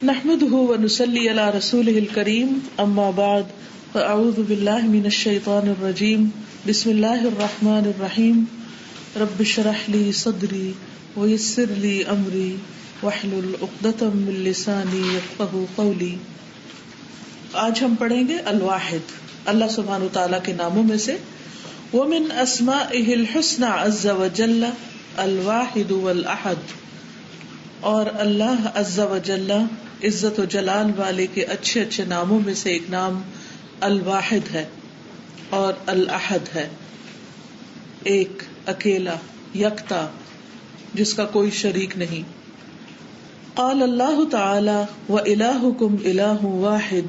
نحمده ونصلي على رسوله الكريم اما بعد فاعوذ بالله من الشيطان الرجيم بسم الله الرحمن الرحيم رب اشرح لي صدري ويسر لي امري واحلل عقدة من لساني يفقهوا قولي. آج ہم پڑھیں گے الواحد، اللہ سبحانہ وتعالی کے ناموں میں سے. ومن اسمائه الحسنى عز وجل الواحد والاحد، اور اللہ عز وجل عزت و جلال والے کے اچھے اچھے ناموں میں سے ایک نام الواحد ہے اور الاحد ہے، ایک، اکیلا، یکتا، جس کا کوئی شریک نہیں. قال اللہ تعالی وَإِلَٰهُكُمْ إِلَٰهٌ وَاحِدٌ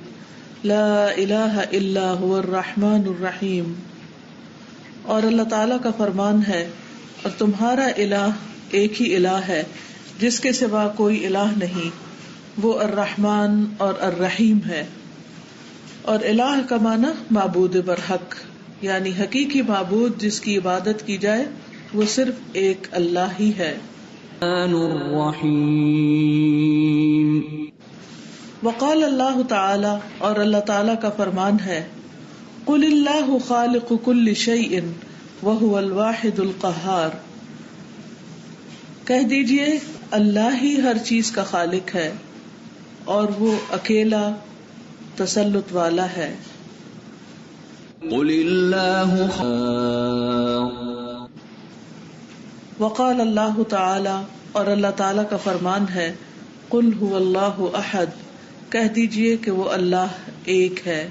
لَا إِلَٰهَ إِلَّا هُوَ الرَّحْمَٰنُ الرَّحِيمُ، اور اللہ تعالی کا فرمان ہے اور تمہارا الہ ایک ہی الہ ہے جس کے سوا کوئی الہ نہیں، وہ الرحمن اور الرحیم ہے. اور الہ کا معنی معبود برحق، یعنی حقیقی معبود جس کی عبادت کی جائے وہ صرف ایک اللہ ہی ہے. وقال اللہ تعالی، اور اللہ تعالی کا فرمان ہے، قل اللہ خالق کل شیء وہو الواحد القہار، کہہ دیجئے اللہ ہی ہر چیز کا خالق ہے اور وہ اکیلا تسلط والا ہے. قل اللہ وقال اللہ تعالی، اور اللہ تعالی کا فرمان ہے، قل هو اللہ احد، کہہ دیجئے کہ وہ اللہ ایک ہے.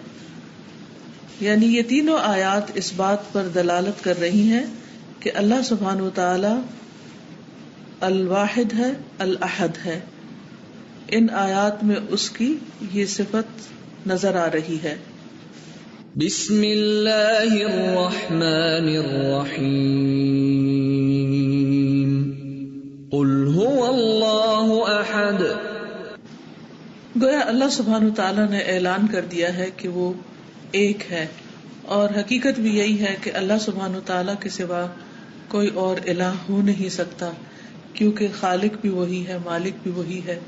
یعنی یہ تینوں آیات اس بات پر دلالت کر رہی ہیں کہ اللہ سبحانہ وتعالی الواحد ہے، الاحد ہے. ان آیات میں اس کی یہ صفت نظر آ رہی ہے. بسم اللہ الرحمن الرحیم قل هو اللہ احد. گویا اللہ سبحانہ وتعالی نے اعلان کر دیا ہے کہ وہ ایک ہے، اور حقیقت بھی یہی ہے کہ اللہ سبحانہ وتعالی کے سوا کوئی اور الہ ہو نہیں سکتا، کیونکہ خالق بھی وہی ہے، مالک بھی وہی ہے،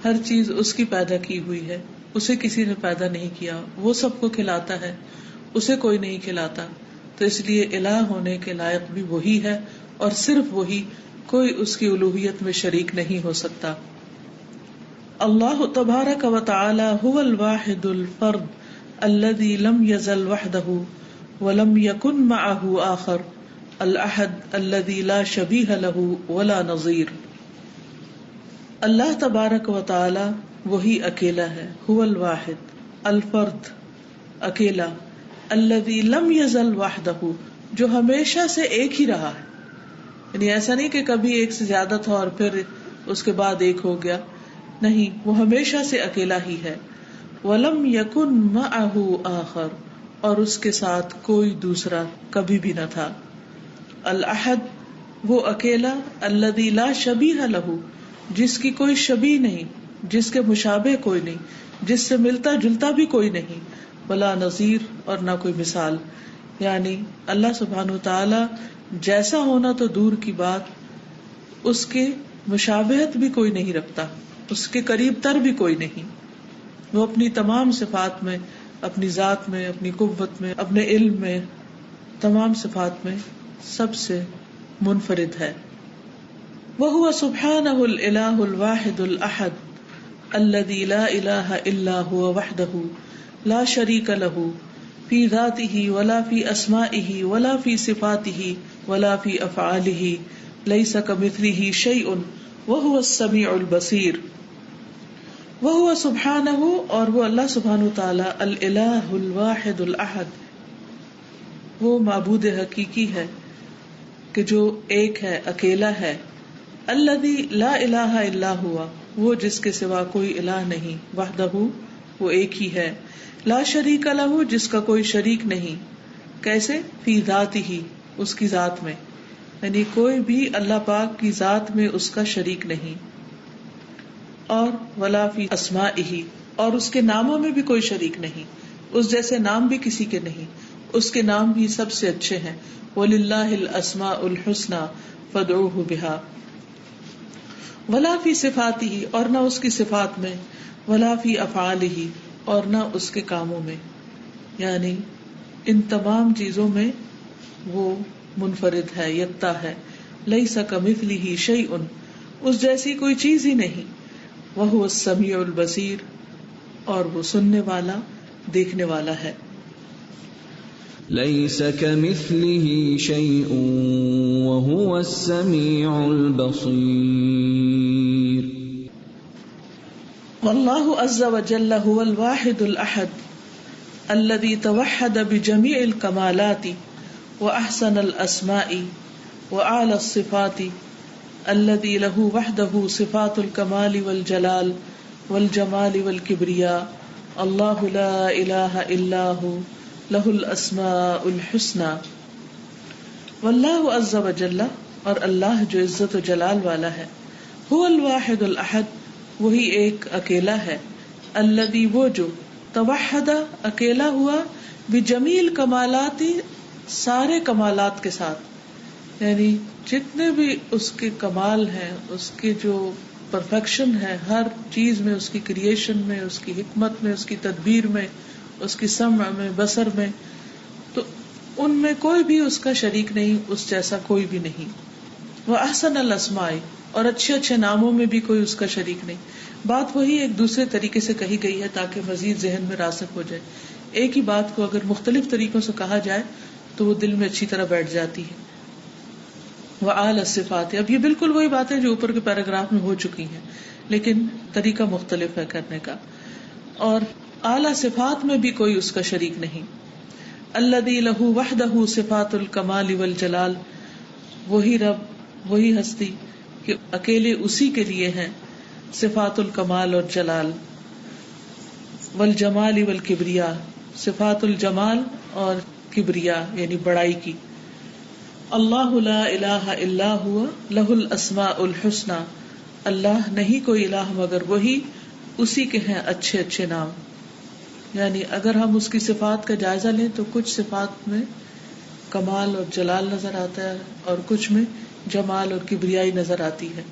ہر چیز اس کی پیدا کی ہوئی ہے، اسے کسی نے پیدا نہیں کیا. وہ سب کو کھلاتا ہے، اسے کوئی نہیں کھلاتا، تو اس لیے الہ ہونے کے لائق بھی وہی ہے اور صرف وہی، کوئی اس کی الوہیت میں شریک نہیں ہو سکتا. اللہ تبارک و تعالی هو الواحد الفرد الذي لم يزل وحده ولم يكن معه آخر، الاحد الذي لا شبیہ له ولا نظیر. اللہ تبارک و تعالی وہی اکیلا ہے، هو الواحد، الفرد، اکیلا، الذی لم یزل وحدہ، جو ہمیشہ سے ایک ہی رہا ہے. یعنی ایسا نہیں کہ کبھی ایک سے زیادہ تھا اور پھر اس کے بعد ایک ہو گیا، نہیں، وہ ہمیشہ سے اکیلا ہی ہے. ولم یکن معہ آخر، اور اس کے ساتھ کوئی دوسرا کبھی بھی نہ تھا. الاحد، وہ اکیلا، الذی لا شبیہ لہ، جس کی کوئی شبیہ نہیں، جس کے مشابہ کوئی نہیں، جس سے ملتا جلتا بھی کوئی نہیں، ولا نظیر، اور نہ کوئی مثال. یعنی اللہ سبحانہ وتعالی جیسا ہونا تو دور کی بات، اس کے مشابہت بھی کوئی نہیں رکھتا، اس کے قریب تر بھی کوئی نہیں. وہ اپنی تمام صفات میں، اپنی ذات میں، اپنی قوت میں، اپنے علم میں، تمام صفات میں سب سے منفرد ہے. وَهُوَ سُبْحَانَهُ الْإِلَٰهُ الْوَاحِدُ الْأَحَدُ الَّذِي لَا إِلَٰهَ إِلَّا هُوَ وَحْدَهُ لَا شَرِيكَ لَهُ فِي ذَاتِهِ وَلَا فِي أَسْمَائِهِ وَلَا فِي صِفَاتِهِ وَلَا فِي أَفْعَالِهِ لَيْسَ كَمِثْلِهِ شَيْءٌ وَهُوَ السَّمِيعُ الْبَصِيرُ. وَهُوَ سُبْحَانَهُ، اور وہ اللہ سبحانہ وتعالی الإلہ الواحد الأحد، وہ معبود حقیقی ہے کہ جو ایک ہے، اکیلا ہے. الذی لا الہ الا ہوا، وہ جس کے سوا کوئی الہ نہیں، وحدہ، وہ ایک ہی ہے. لا شریک لہ، جس کا کوئی شریک نہیں. کیسے؟ فی ذاتہ، اس کی ذات میں، یعنی کوئی بھی اللہ پاک کی ذات میں اس کا شریک نہیں. اور ولا فی اسمائہ، اور اس کے ناموں میں بھی کوئی شریک نہیں، اس جیسے نام بھی کسی کے نہیں، اس کے نام بھی سب سے اچھے ہیں. وَلِلَّهِ الْأَسْمَاءُ الْحُسْنَى فَادْعُوهُ بِهَا. ولا فی صفاتہ، اور نہ اس کی صفات میں، ولا فی افعالہ، اور نہ اس کے کاموں میں، یعنی ان تمام چیزوں میں وہ منفرد ہے، یکتا ہے. لیس کمثلہ شیء، اس جیسی کوئی چیز ہی نہیں. وہو السمیع البصیر، اور وہ سننے والا، دیکھنے والا ہے. لیس کمثلہ شیء وہو السمیع البصیر. واللہ عز وجل هو الواحد الاحد الذي توحد بجميع الكمالات واحسن الاسماء واعلى الصفات الذي له وحده صفات الكمال والجلال والجمال والكبرياء. الله لا اله الا هو له الاسماء الحسنى. واللہ عز وجل، اور اللہ جو عزت و جلال والا ہے، هو الواحد الاحد، وہی ایک اکیلا ہے، الذی وہ جو، توحد اکیلا ہوا، بجمیل کمالاتی سارے کمالات کے ساتھ، یعنی جتنے بھی اس کے کمال ہیں، اس کے جو پرفیکشن ہے ہر چیز میں، اس کی کریشن میں، اس کی حکمت میں، اس کی تدبیر میں، اس کی سمع میں، بصر میں، تو ان میں کوئی بھی اس کا شریک نہیں، اس جیسا کوئی بھی نہیں. وہ احسن الاسماء، اور اچھے اچھے ناموں میں بھی کوئی اس کا شریک نہیں. بات وہی ایک دوسرے طریقے سے کہی گئی ہے تاکہ مزید ذہن میں راسخ ہو جائے. ایک ہی بات کو اگر مختلف طریقوں سے کہا جائے تو وہ دل میں اچھی طرح بیٹھ جاتی ہے. وَأَعْلَى الصِّفَاتِ، اب یہ بالکل وہی باتیں جو اوپر کے پیراگراف میں ہو چکی ہیں، لیکن طریقہ مختلف ہے کرنے کا. اور اعلیٰ صفات میں بھی کوئی اس کا شریک نہیں. الذی لہ وحدہ صفات الکمال والجلال، وہی رب، وہی ہستی کہ اکیلے اسی کے لیے ہیں صفات الکمال اور جلال، والجمال والکبریا، صفات الجمال اور کبریا یعنی بڑائی کی. اللہ لا الہ الا ہوا لہ الاسماء الحسنى، اللہ نہیں کوئی الہ مگر وہی، اسی کے ہیں اچھے اچھے نام. یعنی اگر ہم اس کی صفات کا جائزہ لیں تو کچھ صفات میں کمال اور جلال نظر آتا ہے اور کچھ میں جمال اور کبریائی نظر آتی ہے.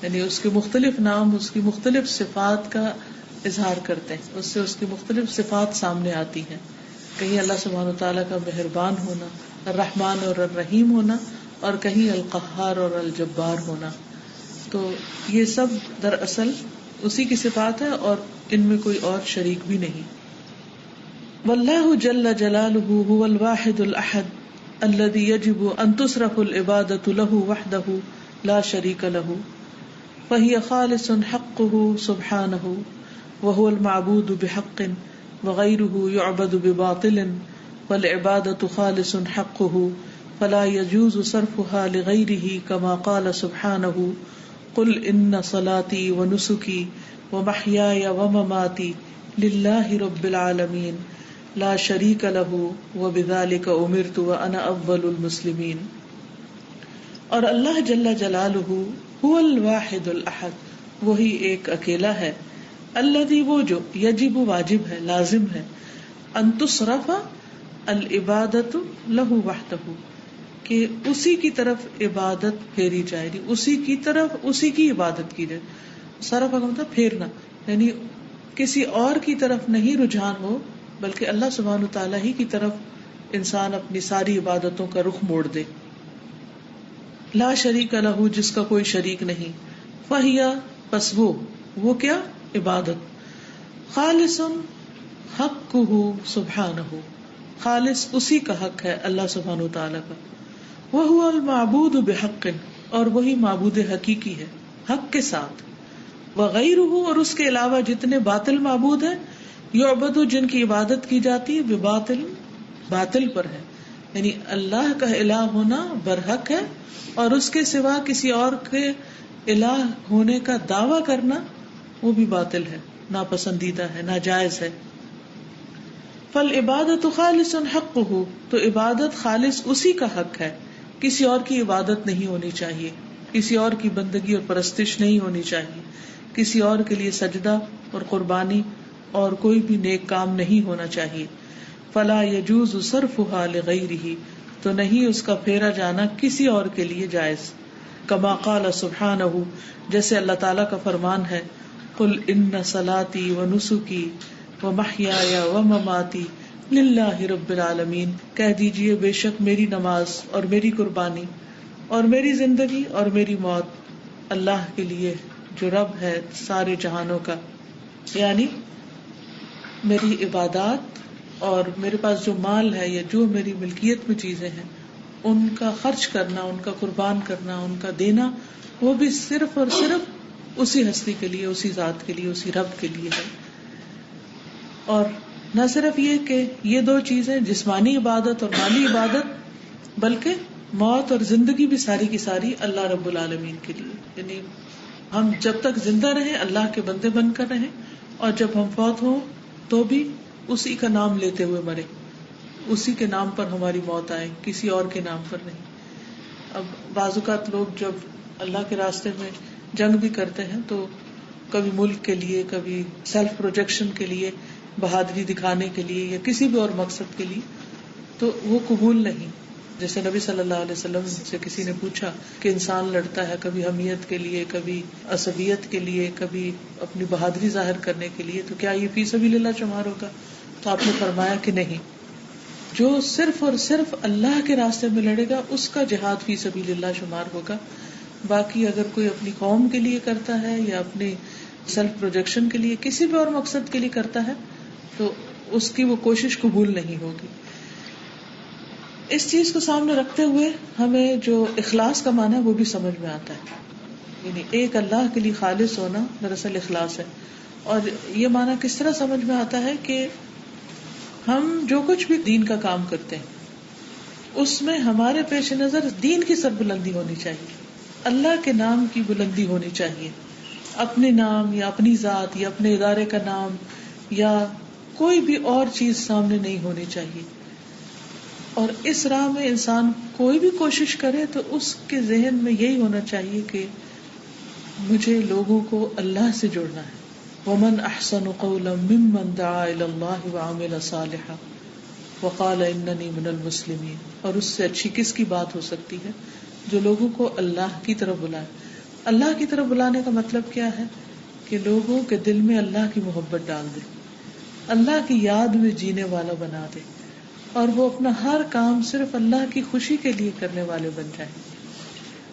یعنی اس کے مختلف نام اس کی مختلف صفات کا اظہار کرتے ہیں، اس سے اس کی مختلف صفات سامنے آتی ہیں. کہیں اللہ سبحانہ وتعالیٰ کا مہربان ہونا، الرحمن اور الرحیم ہونا، اور کہیں القہار اور الجبار ہونا. تو یہ سب دراصل اسی کی صفات ہے اور ان میں کوئی اور شریک بھی نہیں. واللہ جل جلالہ هو الواحد الاحد الذي يجب ان تصرف العبادة له وحده لا شريك له، فهي خالص حقه سبحانه، وهو المعبود بحق، وغيره يعبد بباطل، والعبادة خالص حقه، فلا يجوز صرفها لغيره، كما قال سبحانه: قل ان صلاتي ونسكي ومحياي ومماتي لله رب العالمين لا شریک لہ وبذلک امرت وانا اول المسلمین. اور اللہ جل جلالہ هو الواحد الاحد، وہی ایک اکیلا ہے، الذی وہ جو، یجب واجب ہے، لازم ہے، ان تصرف العبادۃ لہ وحدہ، کہ اسی کی طرف عبادت پھیری جائے گی، اسی کی طرف اسی کی عبادت کی جائے. صرف کا مطلب پھیرنا، یعنی کسی اور کی طرف نہیں رجحان ہو بلکہ اللہ سبحانہ تعالیٰ ہی کی طرف انسان اپنی ساری عبادتوں کا رخ موڑ دے. لا شریک لہ، جس کا کوئی شریک نہیں، فہی، پس وہ کیا، عبادت، خالص حقہ سبحانہ، خالص اسی کا حق ہے اللہ سبحانہ تعالیٰ کا، وہو المعبود بحق، اور وہی معبود حقیقی ہے حق کے ساتھ، وغیرہ، اور اس کے علاوہ جتنے باطل معبود ہیں، یعبد، جن کی عبادت کی جاتی ہے، بباطل، باطل پر ہے، یعنی اللہ کا الہ ہونا برحق ہے اور اس کے سوا کسی اور کے الہ ہونے کا دعویٰ کرنا وہ بھی باطل ہے، ناپسندیدہ ہے، ناجائز ہے. فالعبادۃ خالص حقہ، تو عبادت خالص اسی کا حق ہے، کسی اور کی عبادت نہیں ہونی چاہیے، کسی اور کی بندگی اور پرستش نہیں ہونی چاہیے، کسی اور کے لیے سجدہ اور قربانی اور کوئی بھی نیک کام نہیں ہونا چاہیے. فلا یجوز صرفها لغیرہ، تو نہیں اس کا پھیرا جانا کسی اور کے لیے جائز. کما قال سبحانہ، جیسے اللہ تعالیٰ کا فرمان ہے، قل ان صلاتی و نسکی و محیایا و مماتی للہ رب العالمین، کہہ دیجئے بے شک میری نماز اور میری قربانی اور میری زندگی اور میری موت اللہ کے لیے جو رب ہے سارے جہانوں کا. یعنی میری عبادات اور میرے پاس جو مال ہے یا جو میری ملکیت میں چیزیں ہیں ان کا خرچ کرنا، ان کا قربان کرنا، ان کا دینا، وہ بھی صرف اور صرف اسی ہستی کے لیے، اسی ذات کے لیے، اسی رب کے لیے ہے. اور نہ صرف یہ کہ یہ دو چیزیں جسمانی عبادت اور مالی عبادت، بلکہ موت اور زندگی بھی ساری کی ساری اللہ رب العالمین کے لیے. یعنی ہم جب تک زندہ رہیں اللہ کے بندے بن کر رہیں، اور جب ہم فوت ہوں تو بھی اسی کا نام لیتے ہوئے مرے، اسی کے نام پر ہماری موت آئے، کسی اور کے نام پر نہیں. اب بعض اوقات لوگ جب اللہ کے راستے میں جنگ بھی کرتے ہیں تو کبھی ملک کے لیے، کبھی سیلف پروجیکشن کے لیے، بہادری دکھانے کے لیے یا کسی بھی اور مقصد کے لیے، تو وہ قبول نہیں. جیسے نبی صلی اللہ علیہ وسلم سے کسی نے پوچھا کہ انسان لڑتا ہے کبھی حمیت کے لیے، کبھی عصبیت کے لیے، کبھی اپنی بہادری ظاہر کرنے کے لیے، تو کیا یہ فی سبیل اللہ شمار ہوگا؟ تو آپ نے فرمایا کہ نہیں، جو صرف اور صرف اللہ کے راستے میں لڑے گا اس کا جہاد فی سبیل اللہ شمار ہوگا. باقی اگر کوئی اپنی قوم کے لیے کرتا ہے یا اپنی سیلف پروجیکشن کے لیے، کسی بھی اور مقصد کے لیے کرتا ہے، تو اس کی وہ کوشش قبول نہیں ہوگی. اس چیز کو سامنے رکھتے ہوئے ہمیں جو اخلاص کا معنی ہے وہ بھی سمجھ میں آتا ہے. یعنی ایک اللہ کے لیے خالص ہونا دراصل اخلاص ہے. اور یہ معنی کس طرح سمجھ میں آتا ہے کہ ہم جو کچھ بھی دین کا کام کرتے ہیں اس میں ہمارے پیش نظر دین کی سربلندی ہونی چاہیے، اللہ کے نام کی بلندی ہونی چاہیے. اپنے نام یا اپنی ذات یا اپنے ادارے کا نام یا کوئی بھی اور چیز سامنے نہیں ہونی چاہیے. اور اس راہ میں انسان کوئی بھی کوشش کرے تو اس کے ذہن میں یہی ہونا چاہیے کہ مجھے لوگوں کو اللہ سے جوڑنا ہے. وَمَنْ أَحْسَنُ قَوْلًا مِّمَّنْ دَعَا إِلَى اللَّهِ وَعَمِلَ صَالِحًا وَقَالَ إِنَّنِي مِنَ الْمُسْلِمِينَ. اور اس سے اچھی کس کی بات ہو سکتی ہے جو لوگوں کو اللہ کی طرف بلائے. اللہ کی طرف بلانے کا مطلب کیا ہے؟ کہ لوگوں کے دل میں اللہ کی محبت ڈال دے، اللہ کی یاد میں جینے والا بنا دے، اور وہ اپنا ہر کام صرف اللہ کی خوشی کے لیے کرنے والے بن جائیں.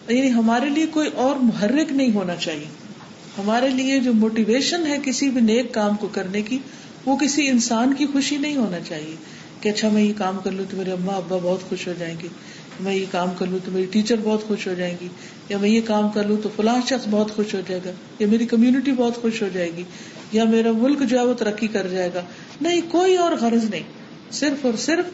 یعنی ہمارے لیے کوئی اور محرک نہیں ہونا چاہیے. ہمارے لیے جو موٹیویشن ہے کسی بھی نیک کام کو کرنے کی، وہ کسی انسان کی خوشی نہیں ہونا چاہیے کہ اچھا میں یہ کام کر لوں تو میرے اماں ابا بہت خوش ہو جائیں گے، میں یہ کام کر لوں تو میری ٹیچر بہت خوش ہو جائیں گی، یا میں یہ کام کر لوں تو فلاں شخص بہت خوش ہو جائے گا، یا میری کمیونٹی بہت خوش ہو جائے گی، یا میرا ملک جو ہے وہ ترقی کر جائے گا. نہیں، کوئی اور غرض نہیں، صرف اور صرف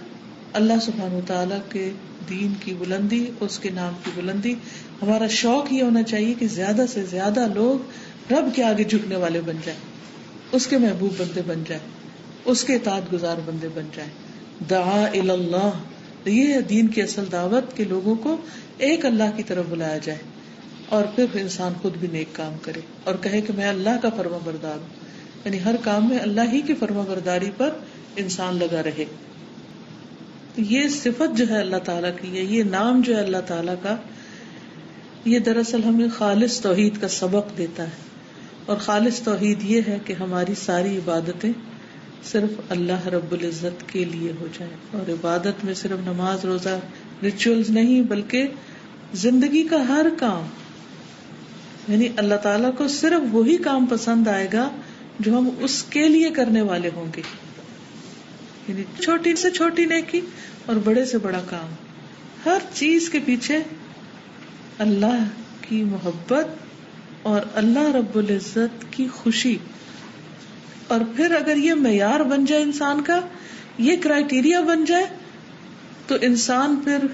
اللہ سبحانہ وتعالیٰ کے دین کی بلندی، اس کے نام کی بلندی. ہمارا شوق یہ ہونا چاہیے کہ زیادہ سے زیادہ لوگ رب کے آگے جھکنے والے بن جائیں، اس کے محبوب بندے بن جائیں، اس کے اطاعت گزار بندے بن جائیں. دعا الی اللہ، یہ ہے دین کی اصل دعوت کہ لوگوں کو ایک اللہ کی طرف بلایا جائے، اور پھر انسان خود بھی نیک کام کرے اور کہے کہ میں اللہ کا فرما بردار ہوں. یعنی ہر کام میں اللہ ہی کی فرما برداری پر انسان لگا رہے. یہ صفت جو ہے اللہ تعالیٰ کی ہے، یہ نام جو ہے اللہ تعالیٰ کا، یہ دراصل ہمیں خالص توحید کا سبق دیتا ہے. اور خالص توحید یہ ہے کہ ہماری ساری عبادتیں صرف اللہ رب العزت کے لیے ہو جائیں. اور عبادت میں صرف نماز روزہ ریچولز نہیں، بلکہ زندگی کا ہر کام، یعنی اللہ تعالیٰ کو صرف وہی کام پسند آئے گا جو ہم اس کے لیے کرنے والے ہوں گے. یعنی چھوٹی سے چھوٹی نیکی اور بڑے سے بڑا کام، ہر چیز کے پیچھے اللہ کی محبت اور اللہ رب العزت کی خوشی. اور پھر اگر یہ معیار بن جائے انسان کا، یہ کرائیٹیریا بن جائے، تو انسان پھر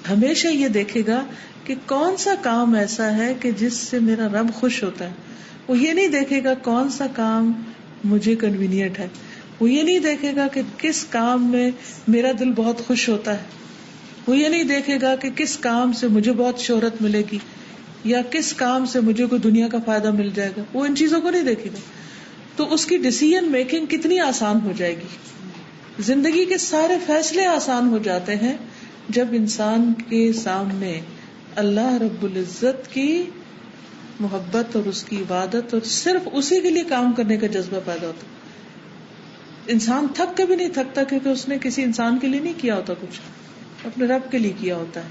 ہمیشہ یہ دیکھے گا کہ کون سا کام ایسا ہے کہ جس سے میرا رب خوش ہوتا ہے. وہ یہ نہیں دیکھے گا کون سا کام مجھے کنوینئنٹ ہے، وہ یہ نہیں دیکھے گا کہ کس کام میں میرا دل بہت خوش ہوتا ہے، وہ یہ نہیں دیکھے گا کہ کس کام سے مجھے بہت شہرت ملے گی یا کس کام سے مجھے کوئی دنیا کا فائدہ مل جائے گا. وہ ان چیزوں کو نہیں دیکھے گا. تو اس کی ڈیسیژن میکنگ کتنی آسان ہو جائے گی. زندگی کے سارے فیصلے آسان ہو جاتے ہیں جب انسان کے سامنے اللہ رب العزت کی محبت اور اس کی عبادت اور صرف اسی کے لیے کام کرنے کا جذبہ پیدا ہوتا. انسان تھک کے بھی نہیں تھکتا کیونکہ اس نے کسی انسان کے لیے نہیں کیا ہوتا, کچھ اپنے رب کے لیے کیا ہوتا ہے.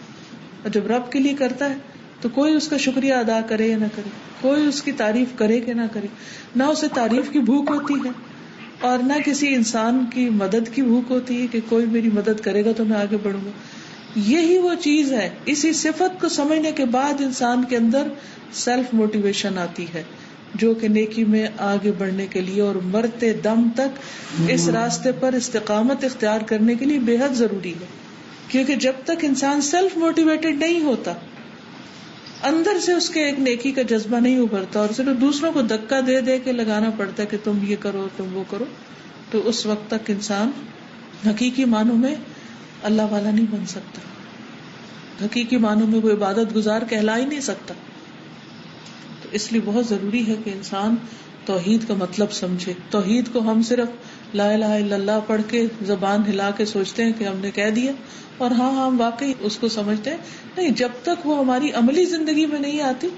اور جب رب کے لیے کرتا ہے تو کوئی اس کا شکریہ ادا کرے یا نہ کرے, کوئی اس کی تعریف کرے کہ نہ کرے, نہ اسے تعریف کی بھوک ہوتی ہے اور نہ کسی انسان کی مدد کی بھوک ہوتی ہے کہ کوئی میری مدد کرے گا تو میں آگے بڑھوں گا. یہی وہ چیز ہے, اسی صفت کو سمجھنے کے بعد انسان کے اندر سیلف موٹیویشن آتی ہے جو کہ نیکی میں آگے بڑھنے کے لیے اور مرتے دم تک اس راستے پر استقامت اختیار کرنے کے لیے بے حد ضروری ہے. کیونکہ جب تک انسان سیلف موٹیویٹڈ نہیں ہوتا, اندر سے اس کے ایک نیکی کا جذبہ نہیں ابھرتا اور صرف دوسروں کو دھکا دے دے کے لگانا پڑتا ہے کہ تم یہ کرو تم وہ کرو, تو اس وقت تک انسان حقیقی معنوں میں اللہ والا نہیں بن سکتا, حقیقی معنوں میں وہ عبادت گزار کہلا ہی نہیں سکتا. تو اس لیے بہت ضروری ہے کہ انسان توحید کا مطلب سمجھے. توحید کو ہم صرف لا الہ الا اللہ پڑھ کے زبان ہلا کے سوچتے ہیں کہ ہم نے کہہ دیا اور ہاں ہم واقعی اس کو سمجھتے ہیں, نہیں, جب تک وہ ہماری عملی زندگی میں نہیں آتی,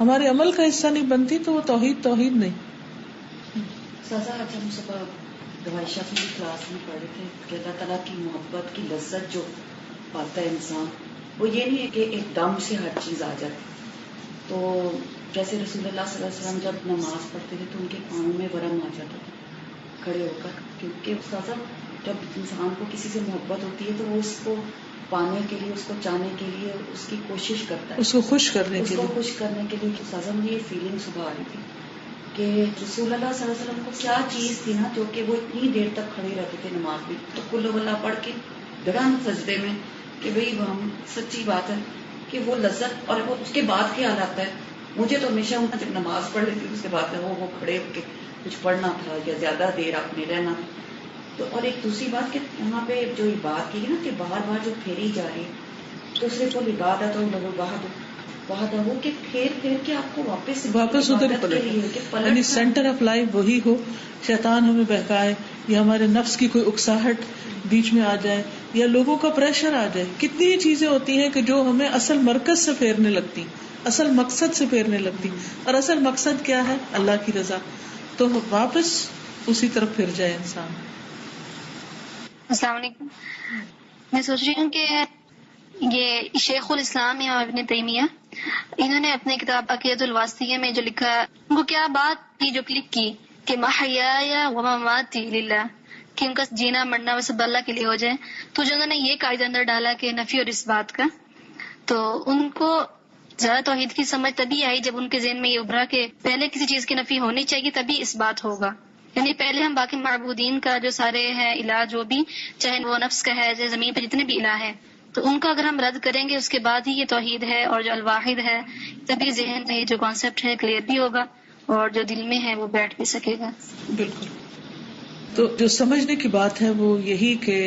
ہمارے عمل کا حصہ نہیں بنتی, تو وہ توحید نہیں. سزا آج ہم صبح دوائی شافی کی کلاس میں پڑھ رہے تھے کہ اللہ تعالیٰ کی محبت کی لذت جو پاتا ہے انسان, وہ یہ نہیں ہے کہ ایک دم سے ہر چیز آ جائے. تو جیسے رسول اللہ صلی اللہ علیہ وسلم جب نماز پڑھتے تھے تو ان کے پاؤں میں ورم آ جاتا تھا کھڑے ہو کر, کیونکہ استاذہ جب انسان کو کسی سے محبت ہوتی ہے تو وہ اس کو پانے کے لیے, اس کو چاہنے کے لیے اس کی کوشش کرتا ہے, اس کو خوش کرنے کے لیے. استاذہ مجھے یہ فیلنگ صبح آ رہی تھی کہ رسول اللہ صلی اللہ علیہ وسلم کو کیا چیز تھی نا جو کہ وہ اتنی دیر تک کھڑے رہتے تھے نماز میں, تو کل اللہ پڑھ کے گڑان سجدے میں کہ بھئی ہم سچی بات ہے کہ وہ لذت, اور وہ اس کے بعد کیا حالات ہے. مجھے تو ہمیشہ جب نماز پڑھ لیتی اس کے بعد میں وہ کھڑے ہو کے کچھ پڑھنا تھا یا زیادہ دیر اپنے رہنا. تو اور ایک دوسری بات کہ یہاں پہ جو بات کی ہے نا کہ بار بار جو پھیری جا رہی ہے تو صرف وہ عبادت اور وہ کہ پھیر کے آپ کو واپس ادھر پلٹ, یعنی سینٹر آف لائف وہی ہو. شیطان ہمیں بہکائے یا ہمارے نفس کی کوئی اکساہٹ بیچ میں آ جائے یا لوگوں کا پریشر آ جائے, کتنی چیزیں ہوتی ہیں کہ جو ہمیں اصل مرکز سے پھیرنے لگتی, اصل مقصد سے پھیرنے لگتی, اور اصل مقصد کیا ہے, اللہ کی رضا. تو واپس اسی طرف پھر جائے انسان. السلام علیکم. میں سوچ رہی ہوں کہ یہ شیخ الاسلام یا ابن تیمیہ, انہوں نے اپنی کتاب عقیدۃ الواسطیہ میں جو لکھا, ان کو کیا بات کی جو کلک کی کہ محیای و مماتی للہ, کہ ان کا جینا مرنا وہ سب اللہ کے لیے ہو جائے. تو جو انہوں نے یہ قاعدہ اندر ڈالا کہ نفی اور اس بات کا, تو ان کو زیادہ توحید کی سمجھ تبھی آئی جب ان کے ذہن میں یہ ابھرا کہ پہلے کسی چیز کی نفی ہونی چاہیے تبھی اس بات ہوگا. یعنی پہلے ہم باقی معبودین کا جو سارے ہیں الہ جو بھی, چاہے وہ نفس کا ہے, چاہے زمین پہ جتنے بھی الہ ہیں, تو ان کا اگر ہم رد کریں گے اس کے بعد ہی یہ توحید ہے, اور جو الواحد ہے تبھی ذہن میں یہ جو کانسیپٹ ہے کلیئر بھی ہوگا اور جو دل میں ہے وہ بیٹھ بھی سکے گا. بالکل. تو جو سمجھنے کی بات ہے وہ یہی کہ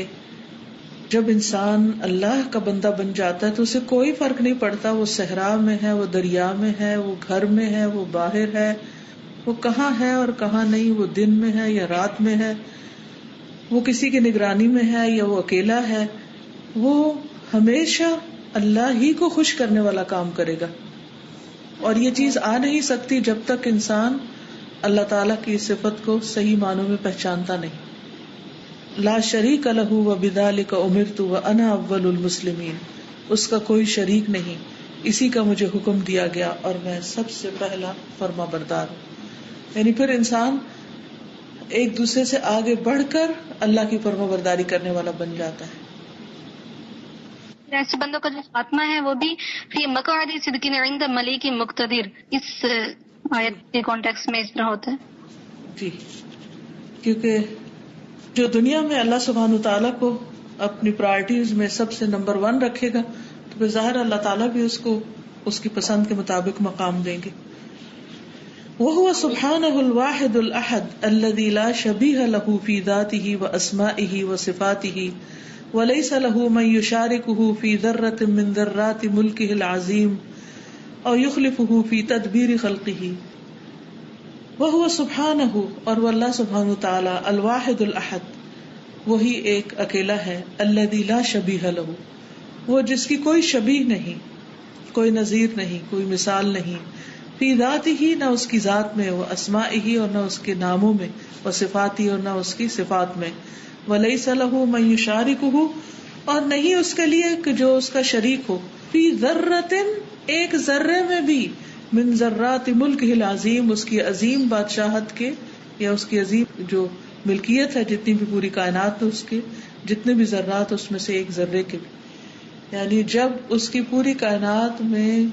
جب انسان اللہ کا بندہ بن جاتا ہے تو اسے کوئی فرق نہیں پڑتا وہ صحرا میں ہے, وہ دریا میں ہے, وہ گھر میں ہے, وہ باہر ہے, وہ کہاں ہے اور کہاں نہیں, وہ دن میں ہے یا رات میں ہے, وہ کسی کی نگرانی میں ہے یا وہ اکیلا ہے, وہ ہمیشہ اللہ ہی کو خوش کرنے والا کام کرے گا. اور یہ چیز آ نہیں سکتی جب تک انسان اللہ تعالیٰ کی صفت کو صحیح معنوں میں پہچانتا نہیں. لا شریک لہ وبذالک امرت وانا اول المسلمین, اس کا کوئی شریک نہیں, اسی کا مجھے حکم دیا گیا اور میں سب سے پہلا فرما بردار ہوں. یعنی پھر انسان ایک دوسرے سے آگے بڑھ کر اللہ کی فرما برداری کرنے والا بن جاتا ہے. ایسے بندوں کا جو خاتمہ ہے وہ بھی فی مقعد صدق عند ملیک مقتدر, اس آیت کے کانٹیکس میں اس طرح ہوتا ہے. جی, کیونکہ جو دنیا میں اللہ سبحانہ تعالیٰ کو اپنی پرائرٹیز میں سب سے نمبر 1 رکھے گا تو پھر ظاہر اللہ تعالیٰ بھی اس کو اس کی پسند کے مطابق مقام دیں گے. وَهُوَ سُبْحَانَهُ الْوَاحِدُ الْأَحَدُ الَّذِي لَا شَبِيهَ لَهُ فِي ذَاتِهِ وَأَسْمَائِهِ وَصِفَاتِهِ وَلَيْسَ لَهُ مَن يُشَارِكُهُ فِي ذَرَّةٍ مِّن ذَرَّاتِ مُلْكِهِ الْعَظِيمِ أَوْ يُخْلِفُهُ فِي تَدْبِيرِ خَلْقِهِ. وَهُوَ سُبْحَانَهُ, اور وہ اللہ سبحانہ تعالی, الواحد الاحد, وہی ایک اکیلا ہے, الذی لا شبیہ لہ, وہ جس کی کوئی شبیہ نہیں, کوئی نظیر نہیں، کوئی مثال نہیں، فی ذاتہ نہ اس کی ذات میں، و اسمائہ اور نہ اس کے ناموں میں، و صفاتہ اور نہ اس کی صفات میں، ولیس لہ من یشارکہ اور نہیں اس کے لیے کہ جو اس کا شریک ہو، فی ذرۃ ایک ذرے میں بھی، من ذرات ملکہ العظیم اس کی عظیم بادشاہت کے یا اس کی عظیم جو ملکیت ہے، جتنی بھی پوری کائنات ہے اس کے جتنے بھی ذرات اس میں سے ایک ذرے کے بھی، یعنی جب اس کی پوری کائنات میں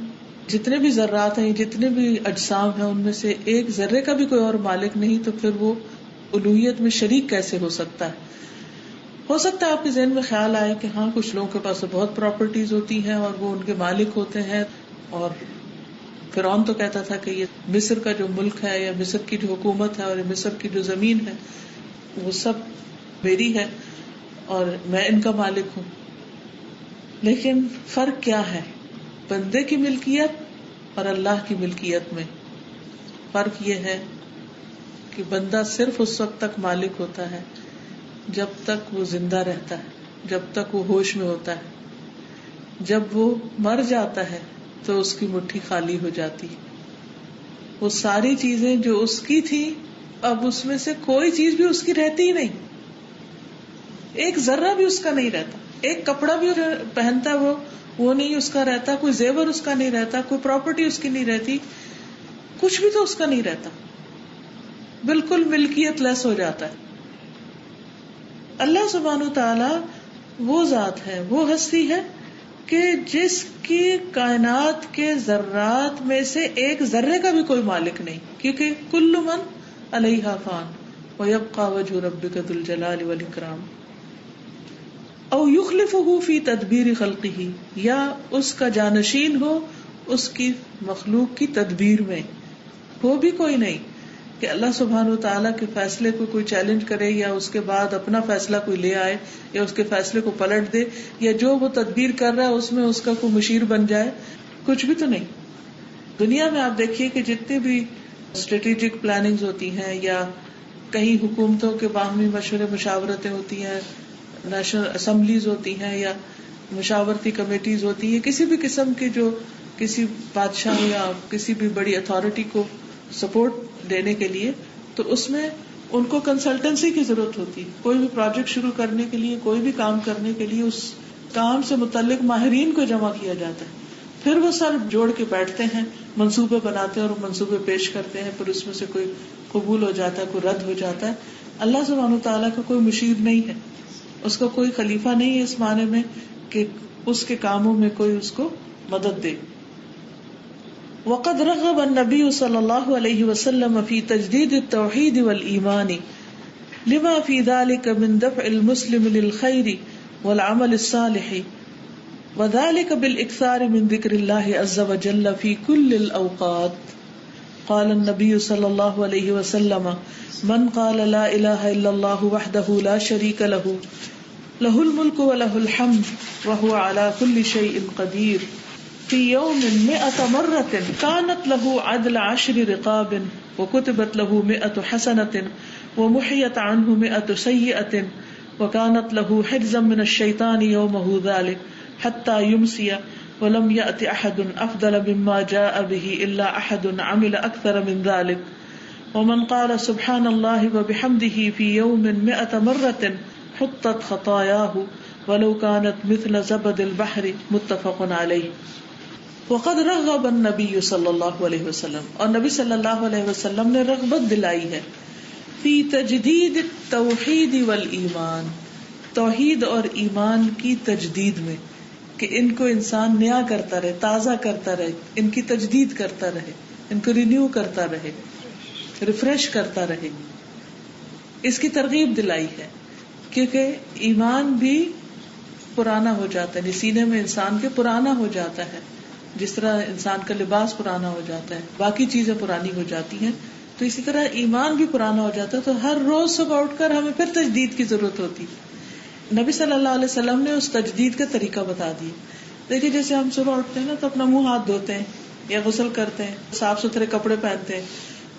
جتنے بھی ذرات ہیں، جتنے بھی اجسام ہیں، ان میں سے ایک ذرے کا بھی کوئی اور مالک نہیں، تو پھر وہ الوہیت میں شریک کیسے ہو سکتا ہے؟ ہو سکتا ہے آپ کے ذہن میں خیال آئے کہ ہاں کچھ لوگوں کے پاس بہت پراپرٹیز ہوتی ہیں اور وہ ان کے مالک ہوتے ہیں، اور فرعون تو کہتا تھا کہ یہ مصر کا جو ملک ہے یا مصر کی جو حکومت ہے اور مصر کی جو زمین ہے وہ سب میری ہے اور میں ان کا مالک ہوں. لیکن فرق کیا ہے بندے کی ملکیت اور اللہ کی ملکیت میں؟ فرق یہ ہے کہ بندہ صرف اس وقت تک مالک ہوتا ہے جب تک وہ زندہ رہتا ہے، جب تک وہ ہوش میں ہوتا ہے. جب وہ مر جاتا ہے تو اس کی مٹھی خالی ہو جاتی. وہ ساری چیزیں جو اس کی تھی اب اس میں سے کوئی چیز بھی اس کی رہتی ہی نہیں، ایک ذرہ بھی اس کا نہیں رہتا، ایک کپڑا بھی پہنتا وہ نہیں اس کا رہتا، کوئی زیور اس کا نہیں رہتا، کوئی پراپرٹی اس کی نہیں رہتی، کچھ بھی تو اس کا نہیں رہتا، بالکل ملکیت لیس ہو جاتا ہے. اللہ سبحانہ وتعالی وہ ذات ہے، وہ ہستی ہے کہ جس کی کائنات کے ذرات میں سے ایک ذرے کا بھی کوئی مالک نہیں، کیونکہ کل من علیہا فان ویبقى وجہ ربک ذو الجلال والاکرام. او یخلفہ فی تدبیر خلقہ یا اس کا جانشین ہو اس کی مخلوق کی تدبیر میں. وہ بھی کوئی نہیں کہ اللہ سبحانہ وتعالیٰ کے فیصلے کو کوئی چیلنج کرے یا اس کے بعد اپنا فیصلہ کوئی لے آئے یا اس کے فیصلے کو پلٹ دے یا جو وہ تدبیر کر رہا ہے اس میں اس کا کوئی مشیر بن جائے، کچھ بھی تو نہیں. دنیا میں آپ دیکھیے کہ جتنے بھی اسٹریٹجک پلاننگز ہوتی ہیں یا کہیں حکومتوں کے باہمی مشورے مشاورتیں ہوتی ہیں، نیشنل اسمبلیز ہوتی ہیں یا مشاورتی کمیٹیز ہوتی ہیں، کسی بھی قسم کی جو کسی بادشاہ یا کسی بھی بڑی اتھارٹی کو سپورٹ دینے کے لیے، تو اس میں ان کو کنسلٹنسی کی ضرورت ہوتی ہے. کوئی بھی پروجیکٹ شروع کرنے کے لیے، کوئی بھی کام کرنے کے لیے اس کام سے متعلق ماہرین کو جمع کیا جاتا ہے، پھر وہ سر جوڑ کے بیٹھتے ہیں، منصوبے بناتے ہیں اور منصوبے پیش کرتے ہیں، پھر اس میں سے کوئی قبول ہو جاتا ہے، کوئی رد ہو جاتا ہے. اللہ سبحانہ وتعالیٰ کا کوئی مشیر نہیں ہے، اس کا کوئی خلیفہ نہیں ہے اس معنی میں کہ اس کے کاموں میں کوئی اس کو مدد دے. وقد رغب النبی صلی اللہ علیہ وسلم فی تجدید التوحید والایمان لما فی ذلک من دفع المسلم للخیر والعمل الصالح وذلك بالاکثار من ذکر اللہ عز وجل فی کل الاوقات. قال النبی صلی اللہ علیہ وسلم من قال لا الہ الا اللہ وحدہ لا شریک لہ لہ الملک ولہ الحمد وہو علی کل شیء قدیر فی یوم 100 مرۃ کانت لہ عدل 10 رقاب وکتبت لہ 100 حسنۃ ومحیت عنہ 100 سیئۃ وکانت لہ حجزا من الشیطان یومہ ذلک حتی یمسی ولم یأت احد افضل مما جاء به الا احد عمل اکثر من ذلک. ومن قال سبحان اللہ وبحمدہ فی یوم 100 مرۃ حطت خطایاہ ولو كانت مثل زبد البحر. متفق علیہ. وقد رغب النبی صلی اللہ علیہ وسلم اور نبی صلی اللہ علیہ وسلم نے رغبت دلائی ہے فی تجدید التوحید والایمان، توحید اور ایمان کی تجدید میں، کہ ان کو انسان نیا کرتا رہے، تازہ کرتا رہے، ان کی تجدید کرتا رہے، ان کو رینیو کرتا رہے، ریفریش کرتا رہے. اس کی ترغیب دلائی ہے کیونکہ ایمان بھی پرانا ہو جاتا ہے، سینے میں انسان کے پرانا ہو جاتا ہے، جس طرح انسان کا لباس پرانا ہو جاتا ہے، باقی چیزیں پرانی ہو جاتی ہیں، تو اسی طرح ایمان بھی پرانا ہو جاتا ہے. تو ہر روز صبح اٹھ کر ہمیں پھر تجدید کی ضرورت ہوتی. نبی صلی اللہ علیہ وسلم نے اس تجدید کا طریقہ بتا دیا. دیکھیے جیسے ہم صبح اٹھتے ہیں نا تو اپنا منہ ہاتھ دھوتے ہیں یا غسل کرتے ہیں، صاف ستھرے کپڑے پہنتے ہیں،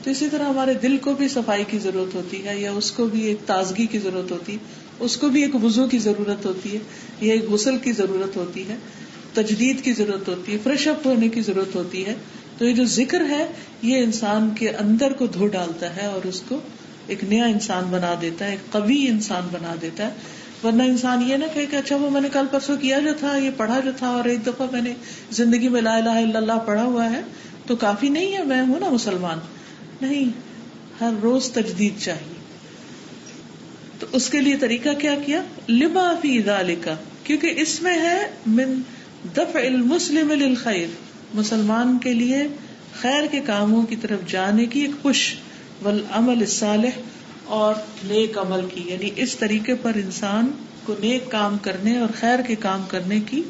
تو اسی طرح ہمارے دل کو بھی صفائی کی ضرورت ہوتی ہے یا اس کو بھی ایک تازگی کی ضرورت ہوتی ہے، اس کو بھی ایک وضو کی ضرورت ہوتی ہے یا ایک غسل کی ضرورت ہوتی ہے. تجدید کی ضرورت ہوتی ہے، فریش اپ ہونے کی ضرورت ہوتی ہے. تو یہ جو ذکر ہے یہ انسان کے اندر کو دھو ڈالتا ہے اور اس کو ایک نیا انسان بنا دیتا ہے، ایک قوی انسان بنا دیتا ہے. ورنہ انسان یہ نہ کہے کہ اچھا وہ میں نے کل پرسوں کیا جو تھا، یہ پڑھا جو تھا، اور ایک دفعہ میں نے زندگی میں لا الہ الا اللہ پڑھا ہوا ہے تو کافی نہیں ہے، میں ہوں نا مسلمان. نہیں، ہر روز تجدید چاہیے. تو اس کے لیے طریقہ کیا کیا؟ لما فی ذالک، کیونکہ اس میں ہے من دفع المسلم للخیر، مسلمان کے لیے خیر کے کاموں کی طرف جانے کی ایک پش، والعمل الصالح، اور نیک عمل کی، یعنی اس طریقے پر انسان کو نیک کام کرنے اور خیر کے کام کرنے کی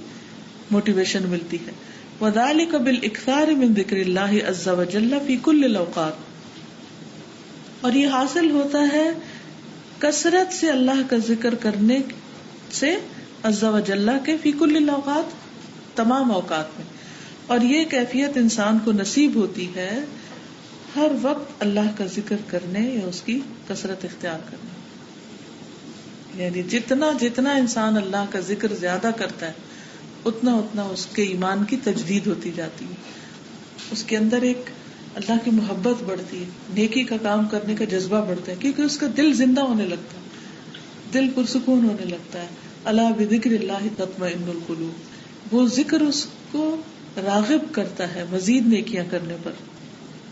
موٹیویشن ملتی ہے. وذالک بالاکثار من ذکر اللہ عز وجل فی کل الاوقات، اور یہ حاصل ہوتا ہے کثرت سے اللہ کا ذکر کرنے سے عز وجل کے فی کل الاوقات، تمام اوقات میں. اور یہ کیفیت انسان کو نصیب ہوتی ہے ہر وقت اللہ کا ذکر کرنے یا اس کی کثرت اختیار کرنے. یعنی جتنا جتنا انسان اللہ کا ذکر زیادہ کرتا ہے اتنا اتنا اس کے ایمان کی تجدید ہوتی جاتی ہے، اس کے اندر ایک اللہ کی محبت بڑھتی ہے، نیکی کا کام کرنے کا جذبہ بڑھتا ہے، کیونکہ اس کا دل زندہ ہونے لگتا ہے، دل پرسکون ہونے لگتا ہے. الا بذکر اللہ تطمئن القلوب، وہ ذکر اس کو راغب کرتا ہے مزید نیکیاں کرنے پر.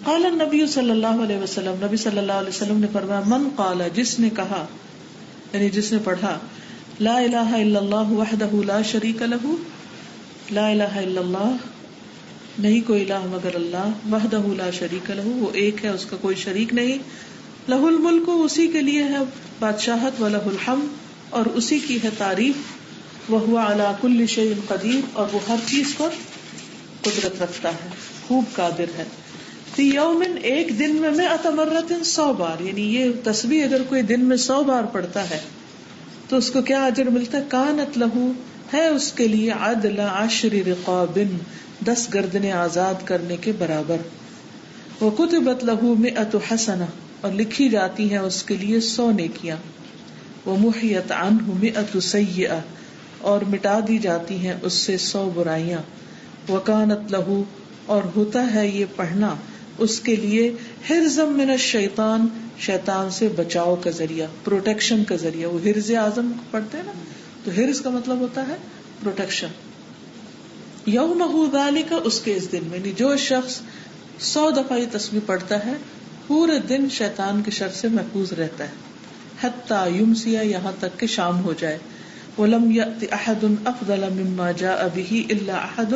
قال النبی صلی اللہ علیہ وسلم، نبی صلی اللہ علیہ وسلم نے فرمایا، من قال، جس نے کہا یعنی جس نے پڑھا، لا الہ الا اللہ وحدہ لا شریک لہ، لا الہ الا اللہ، نہیں کوئی الہ مگر اللہ، وحدہ لا شریک لہ، وہ ایک ہے، اس کا کوئی شریک نہیں، لہ الملک، اسی کے لیے ہے بادشاہت، ولہ الحمد، اور اسی کی ہے تعریف، وہو علی کل شیء قدیر، اور وہ ہر چیز پر قدرت رکھتا ہے، خوب قادر ہے. فی یوم، ایک دن میں 100 مرۃ، 100 بار، یعنی یہ تسبیح اگر کوئی دن میں 100 بار پڑھتا ہے تو اس کو کیا اجر ملتا ہے؟ کانت لہ، ہے اس کے لیے عدل 10 رقاب، 10 گردنیں آزاد کرنے کے برابر. وکتبت لہ 100 حسنہ، اور لکھی جاتی ہیں اس کے لیے 100 نیکیاں. ومحیت عنہ 100 سیئہ، اور مٹا دی جاتی ہیں اس سے 100 برائیاں. وکانت لہ، اور ہوتا ہے یہ پڑھنا اس کے لیے حرزا من الشیطان، شیطان سے بچاؤ کا ذریعہ، پروٹیکشن کا ذریعہ. وہ حرز اعظم پڑھتے ہیں نا، تو حرز کا مطلب ہوتا ہے پروٹیکشن. یومہ ذالک، اس کے اس دن میں، یعنی جو شخص 100 دفعہ یہ تسبیح پڑھتا ہے پورے دن شیطان کے شر سے محفوظ رہتا ہے. حتی یمسی، یہاں تک کہ شام ہو جائے. ولم یأت احد افضل مما جاء به الا احد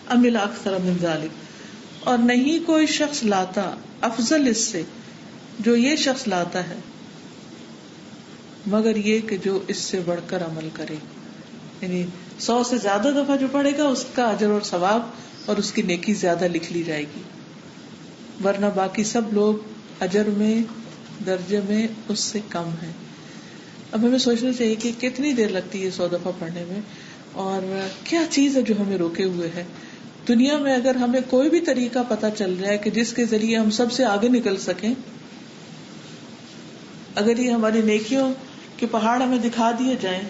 عمل اکثر من ذلك، اور نہیں کوئی شخص لاتا افضل اس سے جو یہ شخص لاتا ہے مگر یہ کہ جو اس سے بڑھ کر عمل کرے. یعنی 100 سے زیادہ دفعہ جو پڑھے گا اس کا اجر اور ثواب اور اس کی نیکی زیادہ لکھ لی جائے گی، ورنہ باقی سب لوگ اجر میں، درجے میں اس سے کم ہیں. اب ہمیں سوچنا چاہیے کہ کتنی دیر لگتی ہے 100 دفعہ پڑھنے میں، اور کیا چیز ہے جو ہمیں روکے ہوئے ہے. دنیا میں اگر ہمیں کوئی بھی طریقہ پتا چل جائے کہ جس کے ذریعے ہم سب سے آگے نکل سکیں، اگر یہ ہماری نیکیوں کے پہاڑ ہمیں دکھا دیے جائیں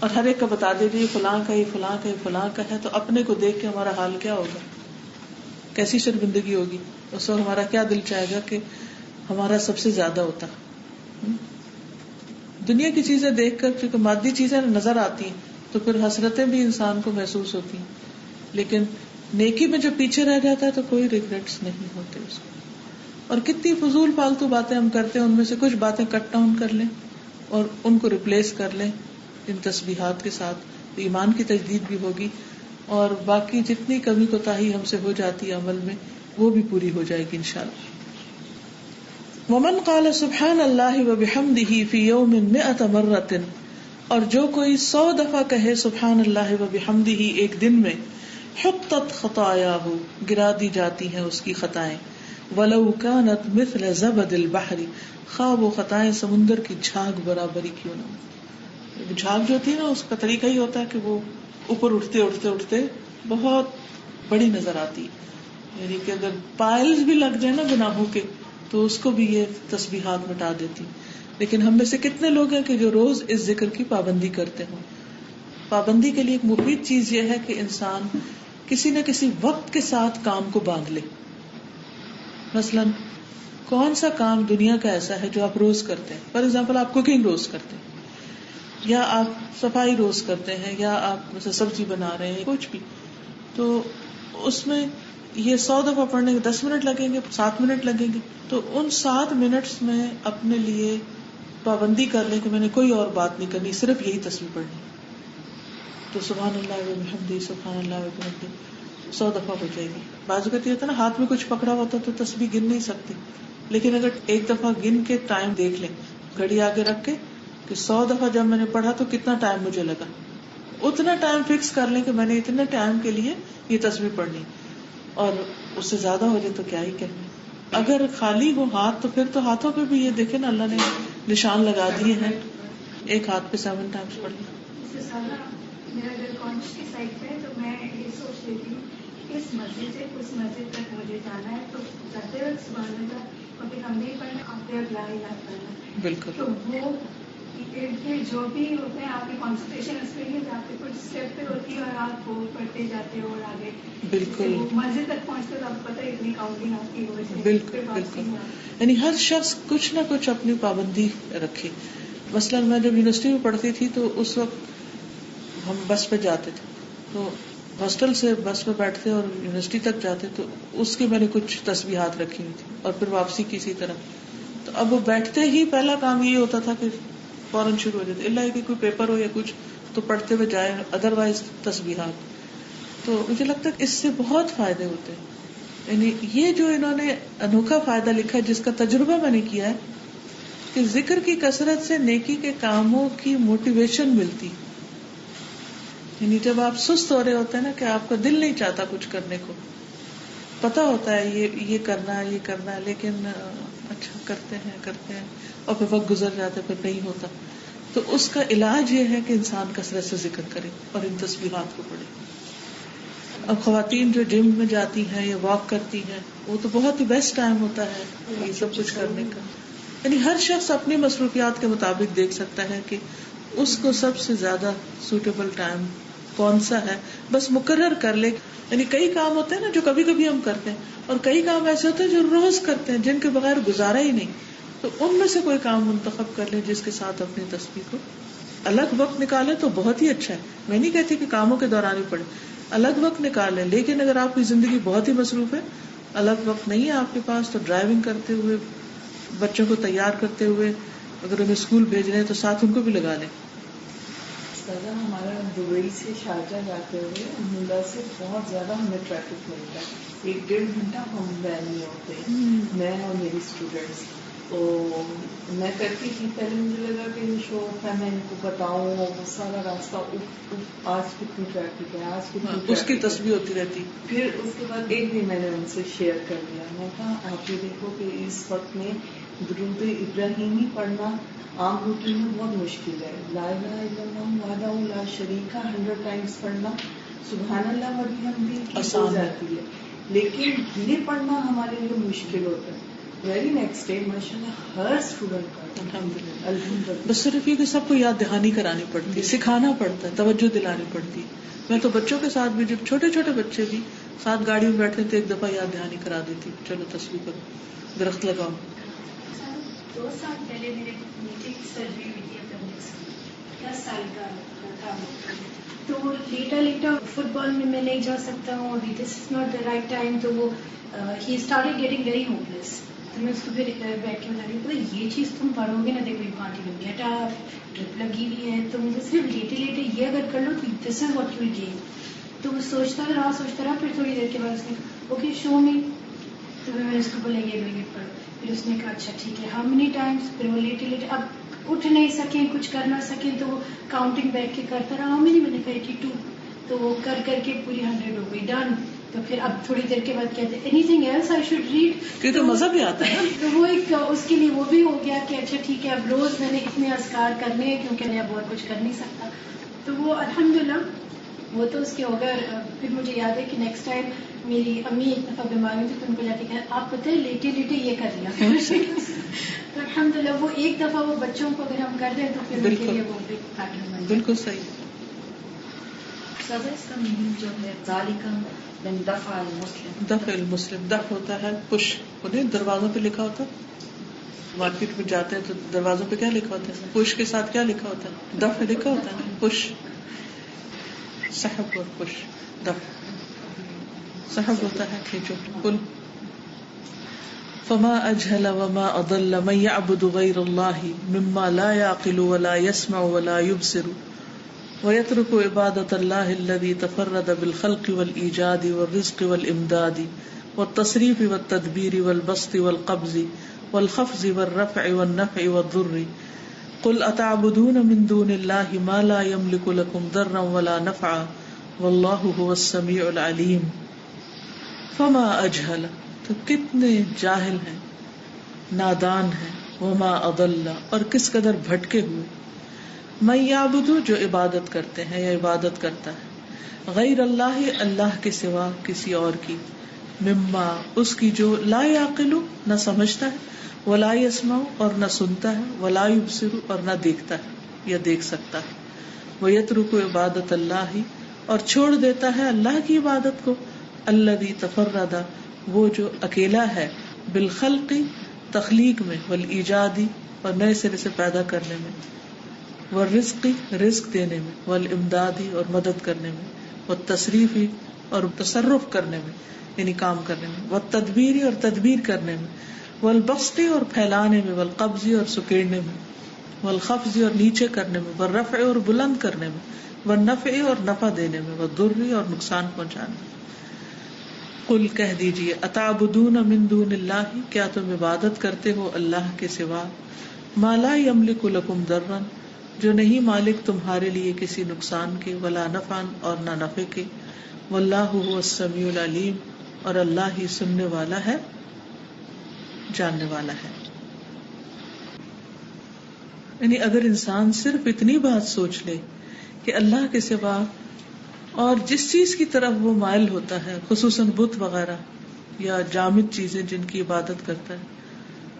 اور ہر ایک کا بتا دے یہ فلاں کا، یہ فلاں کا، یہ فلاں کا ہے، تو اپنے کو دیکھ کے ہمارا حال کیا ہوگا؟ کیسی شرمندگی ہوگی؟ اس وقت ہمارا کیا دل چاہے گا کہ ہمارا سب سے زیادہ ہوتا. دنیا کی چیزیں دیکھ کر کیونکہ مادی چیزیں نظر آتی ہیں تو پھر حسرتیں بھی انسان کو محسوس ہوتی ہیں، لیکن نیکی میں جو پیچھے رہ جاتا ہے تو کوئی ریگریٹس نہیں ہوتے اس کو. اور کتنی فضول فالتو باتیں ہم کرتے ہیں، ان میں سے کچھ باتیں کٹ ڈاؤن کر لیں اور ان کو ریپلیس کر لیں ان تسبیحات کے ساتھ، تو ایمان کی تجدید بھی ہوگی، اور باقی جتنی کمی کوتاہی ہم سے ہو جاتی ہے عمل میں وہ بھی پوری ہو جائے گی انشاءاللہ. ومن قال سبحان اللہ وبحمدہ فی یوم 100 مرۃ، اور جو کوئی 100 دفعہ کہے سبحان اللہ وبحمدہ ایک دن میں، حطت خطایاہ، گرا دی جاتی ہیں اس کی خطائیں، ولو کانت مثل زبد البحر، خواہ وہ خطائیں سمندر کی جھاگ برابری کیوں نہ ہو. جھاگ جو ہوتی ہے نا اس کا طریقہ ہی ہوتا ہے کہ وہ اوپر اٹھتے اٹھتے اٹھتے بہت بڑی نظر آتی ہے، یعنی کہ اگر پائلز بھی لگ جائے نا گناہوں کے تو اس کو بھی یہ تسبیحات مٹا دیتی. لیکن ہم میں سے کتنے لوگ ہیں کہ جو روز اس ذکر کی پابندی کرتے ہوں؟ پابندی کے لیے ایک مفید چیز یہ ہے کہ انسان کسی نہ کسی وقت کے ساتھ کام کو باندھ لے. مثلا کون سا کام دنیا کا ایسا ہے جو آپ روز کرتے ہیں؟ فار ایگزامپل آپ کوکنگ روز کرتے ہیں، یا آپ صفائی روز کرتے ہیں، یا آپ مثلا سبزی بنا رہے ہیں، کچھ بھی. تو اس میں یہ 100 دفعہ پڑھنے کے 10 منٹ لگیں گے، 7 منٹ لگیں گے. تو ان 7 منٹس میں اپنے لیے پابندی کر لیں کہ میں نے کوئی اور بات نہیں کرنی، صرف یہی تسبیح پڑھنی. تو سبحان اللہ و بحمدہ، سبحان اللہ و بحمدہ 100 دفعہ ہو جائے گی. بعض اوقات یہ ہوتا ہے نا ہاتھ میں کچھ پکڑا ہوتا تو تسبیح گن نہیں سکتی، لیکن اگر ایک دفعہ گن کے ٹائم دیکھ لیں، گھڑی آگے رکھ کے کہ 100 دفعہ جب میں نے پڑھا تو کتنا ٹائم مجھے لگا، اتنا ٹائم فکس کر لیں کہ میں نے اتنے ٹائم کے لیے یہ تسبیح پڑھنی، اور اس سے زیادہ ہو جائے تو کیا ہی کہنا. اگر خالی ہو ہاتھ تو پھر تو ہاتھوں پہ بھی یہ دیکھیں نا اللہ نے نشان لگا دیے ہیں، ایک ہاتھ پہ 7 ٹائمز پڑھنا. میرا اگر کانش کی سائڈ پہ ہے تو میں یہ سوچ لیتی ہوں کہ اس مسجد سے اس مسجد تک مجھے جانا ہے، تو جاتے وقت سبحان اللہ کبھی ہم نہیں پڑھنا، آپ نے لا الہ الا اللہ. بالکل. تو وہ جو بھی ہوتے ہیں آپ کی کانسنٹریشن اس پہ نہیں جاتے، کچھ اسٹیپ پہ ہوتی ہے اور آپ وہ پڑھتے جاتے ہو اور آگے بالکل مسجد تک پہنچتے تو آپ کو پتہ ہے اتنی کاؤنٹنگ آپ کی ہو. بالکل بالکل. یعنی ہر شخص کچھ نہ کچھ اپنی پابندی رکھے. مثلا میں جب یونیورسٹی میں پڑھتی تھی تو اس وقت ہم بس پہ جاتے تھے، تو ہاسٹل سے بس پہ بیٹھتے اور یونیورسٹی تک جاتے، تو اس کی میں نے کچھ تسبیحات رکھی ہوئی تھی، اور پھر واپسی کی اسی طرح. تو اب وہ بیٹھتے ہی پہلا کام یہ ہوتا تھا کہ فوراً شروع ہو جاتے، اللہ کہ کوئی پیپر ہو یا کچھ تو پڑھتے ہوئے جائے، ادروائز تسبیحات. تو مجھے لگتا ہے کہ اس سے بہت فائدے ہوتے ہیں. یعنی یہ جو انہوں نے انوکھا فائدہ لکھا جس کا تجربہ میں نے کیا ہے کہ ذکر کی کثرت سے نیکی کے کاموں کی موٹیویشن ملتی. یعنی جب آپ سست ہو رہے ہوتے ہیں نا کہ آپ کا دل نہیں چاہتا کچھ کرنے کو، پتا ہوتا ہے یہ کرنا ہے یہ کرنا ہے، لیکن اچھا کرتے ہیں اور پھر وقت گزر جاتا ہے، پھر نہیں ہوتا. تو اس کا علاج یہ ہے کہ انسان کثرت سے ذکر کرے اور ان تسبیحات کو پڑھے. اب خواتین جو جم میں جاتی ہیں یا واک کرتی ہیں، وہ تو بہت ہی بیسٹ ٹائم ہوتا ہے یہ سب کچھ کرنے کا. یعنی ہر شخص اپنی مصروفیات کے مطابق دیکھ سکتا ہے کہ اس کو سب سے زیادہ سوٹیبل ٹائم کون سا ہے، بس مقرر کر لے. یعنی کئی کام ہوتے ہیں نا جو کبھی کبھی ہم کرتے ہیں، اور کئی کام ایسے ہوتے ہیں جو روز کرتے ہیں جن کے بغیر گزارا ہی نہیں. تو ان میں سے کوئی کام منتخب کر لیں جس کے ساتھ اپنی تسبیح کو الگ وقت نکالے تو بہت ہی اچھا ہے. میں نہیں کہتی کہ کاموں کے دوران ہی پڑھے، الگ وقت نکالیں. لیکن اگر آپ کی زندگی بہت ہی مصروف ہے، الگ وقت نہیں ہے آپ کے پاس، تو ڈرائیونگ کرتے ہوئے، بچوں کو تیار کرتے ہوئے، اگر انہیں اسکول بھیج رہے ہیں تو ساتھ ان کو بھی لگا لیں. ہمارا دبئی سے شارجہ جاتے ہوئے ممبئی سے بہت زیادہ ہمیں ٹریفک ملتا ہے، 1-1.5 گھنٹہ ہم وین میں ہوتے ہیں، میں اور میری اسٹوڈینٹس. تو میں کرتی تھی پہلے، مجھے لگا کہ شوق ہے میں ان کو بتاؤں وہ سارا راستہ آج کتنی ٹریفک ہے، آج کتنی اس کی تسبیح ہوتی رہتی. پھر اس کے بعد ایک دن میں نے ان سے شیئر کر دیا، میں کہا آپ یہ دیکھو کہ اس وقت میں درود ابراہیمی پڑھنا عام روٹین میں بہت مشکل ہے. لا الہ الا اللہ وحدہ لا شریک 100 ٹائمز پڑھنا، سبحان اللہ و بحمدہ ہو جاتی ہے، لیکن یہ پڑھنا ہمارے لیے مشکل ہوتا ہے. ویری نیکسٹ ڈے ماشاء اللہ ہر اسٹوڈنٹ کا الحمدللہ. بس صرف یہ کہ سب کو یاد دہانی کرانی پڑتی ہے، سکھانا پڑتا ہے، توجہ دلانی پڑتی ہے. میں تو بچوں کے ساتھ بھی، جب چھوٹے چھوٹے بچے بھی ساتھ گاڑی میں بیٹھے تو ایک دفعہ یاد دہانی کرا دیتی، چلو تسبیح کرو، درخت لگاؤ. 2 سال پہلے میرے نیچے کی سرجری ہوئی تھی اپنڈکس کی، 10 سال کا تھا، تو لیٹا فٹ بال میں نہیں جا سکتا ہوں ابھی، this is not the right time. تو وہ ہی اسٹارٹڈ گیٹنگ ویری ہوپلیس. تو میں اس کو پھر بیٹھ کے بتا رہی ہوں یہ چیز تم پڑھو گے نا، دیکھو you can't even get up, drip لگی ہوئی ہے، تو مجھے صرف لیٹے یہ اگر کر لو تو this is what you will gain. تو وہ سوچتا رہا، پھر تھوڑی دیر کے بعد اس نے اوکے شو می. تو میں نے اس کو بولا یہ پڑھو. پھر اس نے کہا اچھا ٹھیک ہے، ہاؤ مینی ٹائمس. پھر وہ لیٹے اب اٹھ نہیں سکیں، کچھ کر نہ سکیں، تو وہ کاؤنٹنگ بیٹھ کے کرتا رہا. ہاؤ مینی، میں نے کہا 82. تو وہ کر کے پوری 100 ہو گئی، ڈن. تو پھر اب تھوڑی دیر کے بعد کہتے anything else I should read, کیونکہ مزہ بھی آتا ہے. تو وہ ایک اس کے لیے وہ بھی ہو گیا کہ اچھا ٹھیک ہے اب روز میں نے اتنے اذکار کرنے ہیں کیونکہ میں اب اور کچھ کر نہیں سکتا. تو وہ الحمدللہ وہ تو اس کے ہو گئے. پھر مجھے یاد ہے کہ نیکسٹ ٹائم میری امی ایک دفعہ بیمار ہوئی تھی تو ان کو جا کے کہا آپ پتہ ہے لیٹے یہ کر لیا. تو الحمدللہ وہ ایک دفعہ وہ بچوں کو اگر ہم کر دیں تو پھر ان کے لیے وہ پیٹرن بن جائے. بالکل صحیح. سزا اس کا میننگ جو ہے ذالک من دفع المسلم، دفع المسلم، دفع ہوتا ہے پش، انہیں دروازوں پہ لکھا ہوتا ہے، مارکیٹ میں جاتے ہیں تو دروازوں پہ کیا لکھا ہوتا ہے؟ پش کے ساتھ کیا لکھا ہوتا ہے؟ دفع لکھا ہوتا ہے، پش، سحب اور پش، دفع، سحب ہوتا ہے کھینچو، پل. فما اجهل وما اضل من يعبد غير الله مما لا يعقل ولا يسمع ولا يبصر ويترك عبادة الله الذي تفرد بالخلق والإيجاد والرزق والإمداد والتصريف والتدبير والبسط والقبض والخفض والرفع والنفع والضر. قل أتعبدون من دون الله ما لا يملك لكم ضرا ولا نفعا والله هو السميع العليم. فما اجهل، تو کتنے جاہل ہیں، نادان ہیں، وما اضل، اور کس قدر بھٹکے ہوئے، من یعبدو، جو عبادت کرتے ہیں یا عبادت کرتا ہے، غیر اللہ، اللہ کے سوا کسی اور کی، مما، اس کی جو لا یعقلو، نہ سمجھتا ہے، ولا یسمع، اور نہ سنتا ہے، ولا یبصر، اور نہ دیکھتا ہے یا دیکھ سکتا ہے، ویترک عبادت اللہ، اور چھوڑ دیتا ہے اللہ کی عبادت کو، الذی تفرد، وہ جو اکیلا ہے، بالخلق، تخلیق میں، والایجاد، اور نئے سرے سے پیدا کرنے میں، والرزق، رزق دینے میں، والامداد، اور مدد کرنے میں، والتصریف، اور تصرف کرنے میں یعنی کام کرنے میں، والتدبیر، اور تدبیر کرنے میں، والبسط، اور پھیلانے میں، والقبض، اور سکیڑنے میں، والخفض، اور نیچے کرنے میں، والرفع، اور بلند کرنے میں، والنفع، اور نفع دینے میں، والضر، اور نقصان پہنچانے میں. قل، کہہ دیجئے، اتعبدون من دون اللہ، کیا تم عبادت کرتے ہو اللہ کے سوا، ما لا یملک لکم ضرا، جو نہیں مالک تمہارے لیے کسی نقصان کے، ولا نفعا، اور نہ نفع کے، واللہ هو السمیع العلیم، اور اللہ ہی سننے والا ہے، جاننے والا ہے. یعنی اگر انسان صرف اتنی بات سوچ لے کہ اللہ کے سوا اور جس چیز کی طرف وہ مائل ہوتا ہے، خصوصاً بت وغیرہ یا جامد چیزیں جن کی عبادت کرتا ہے،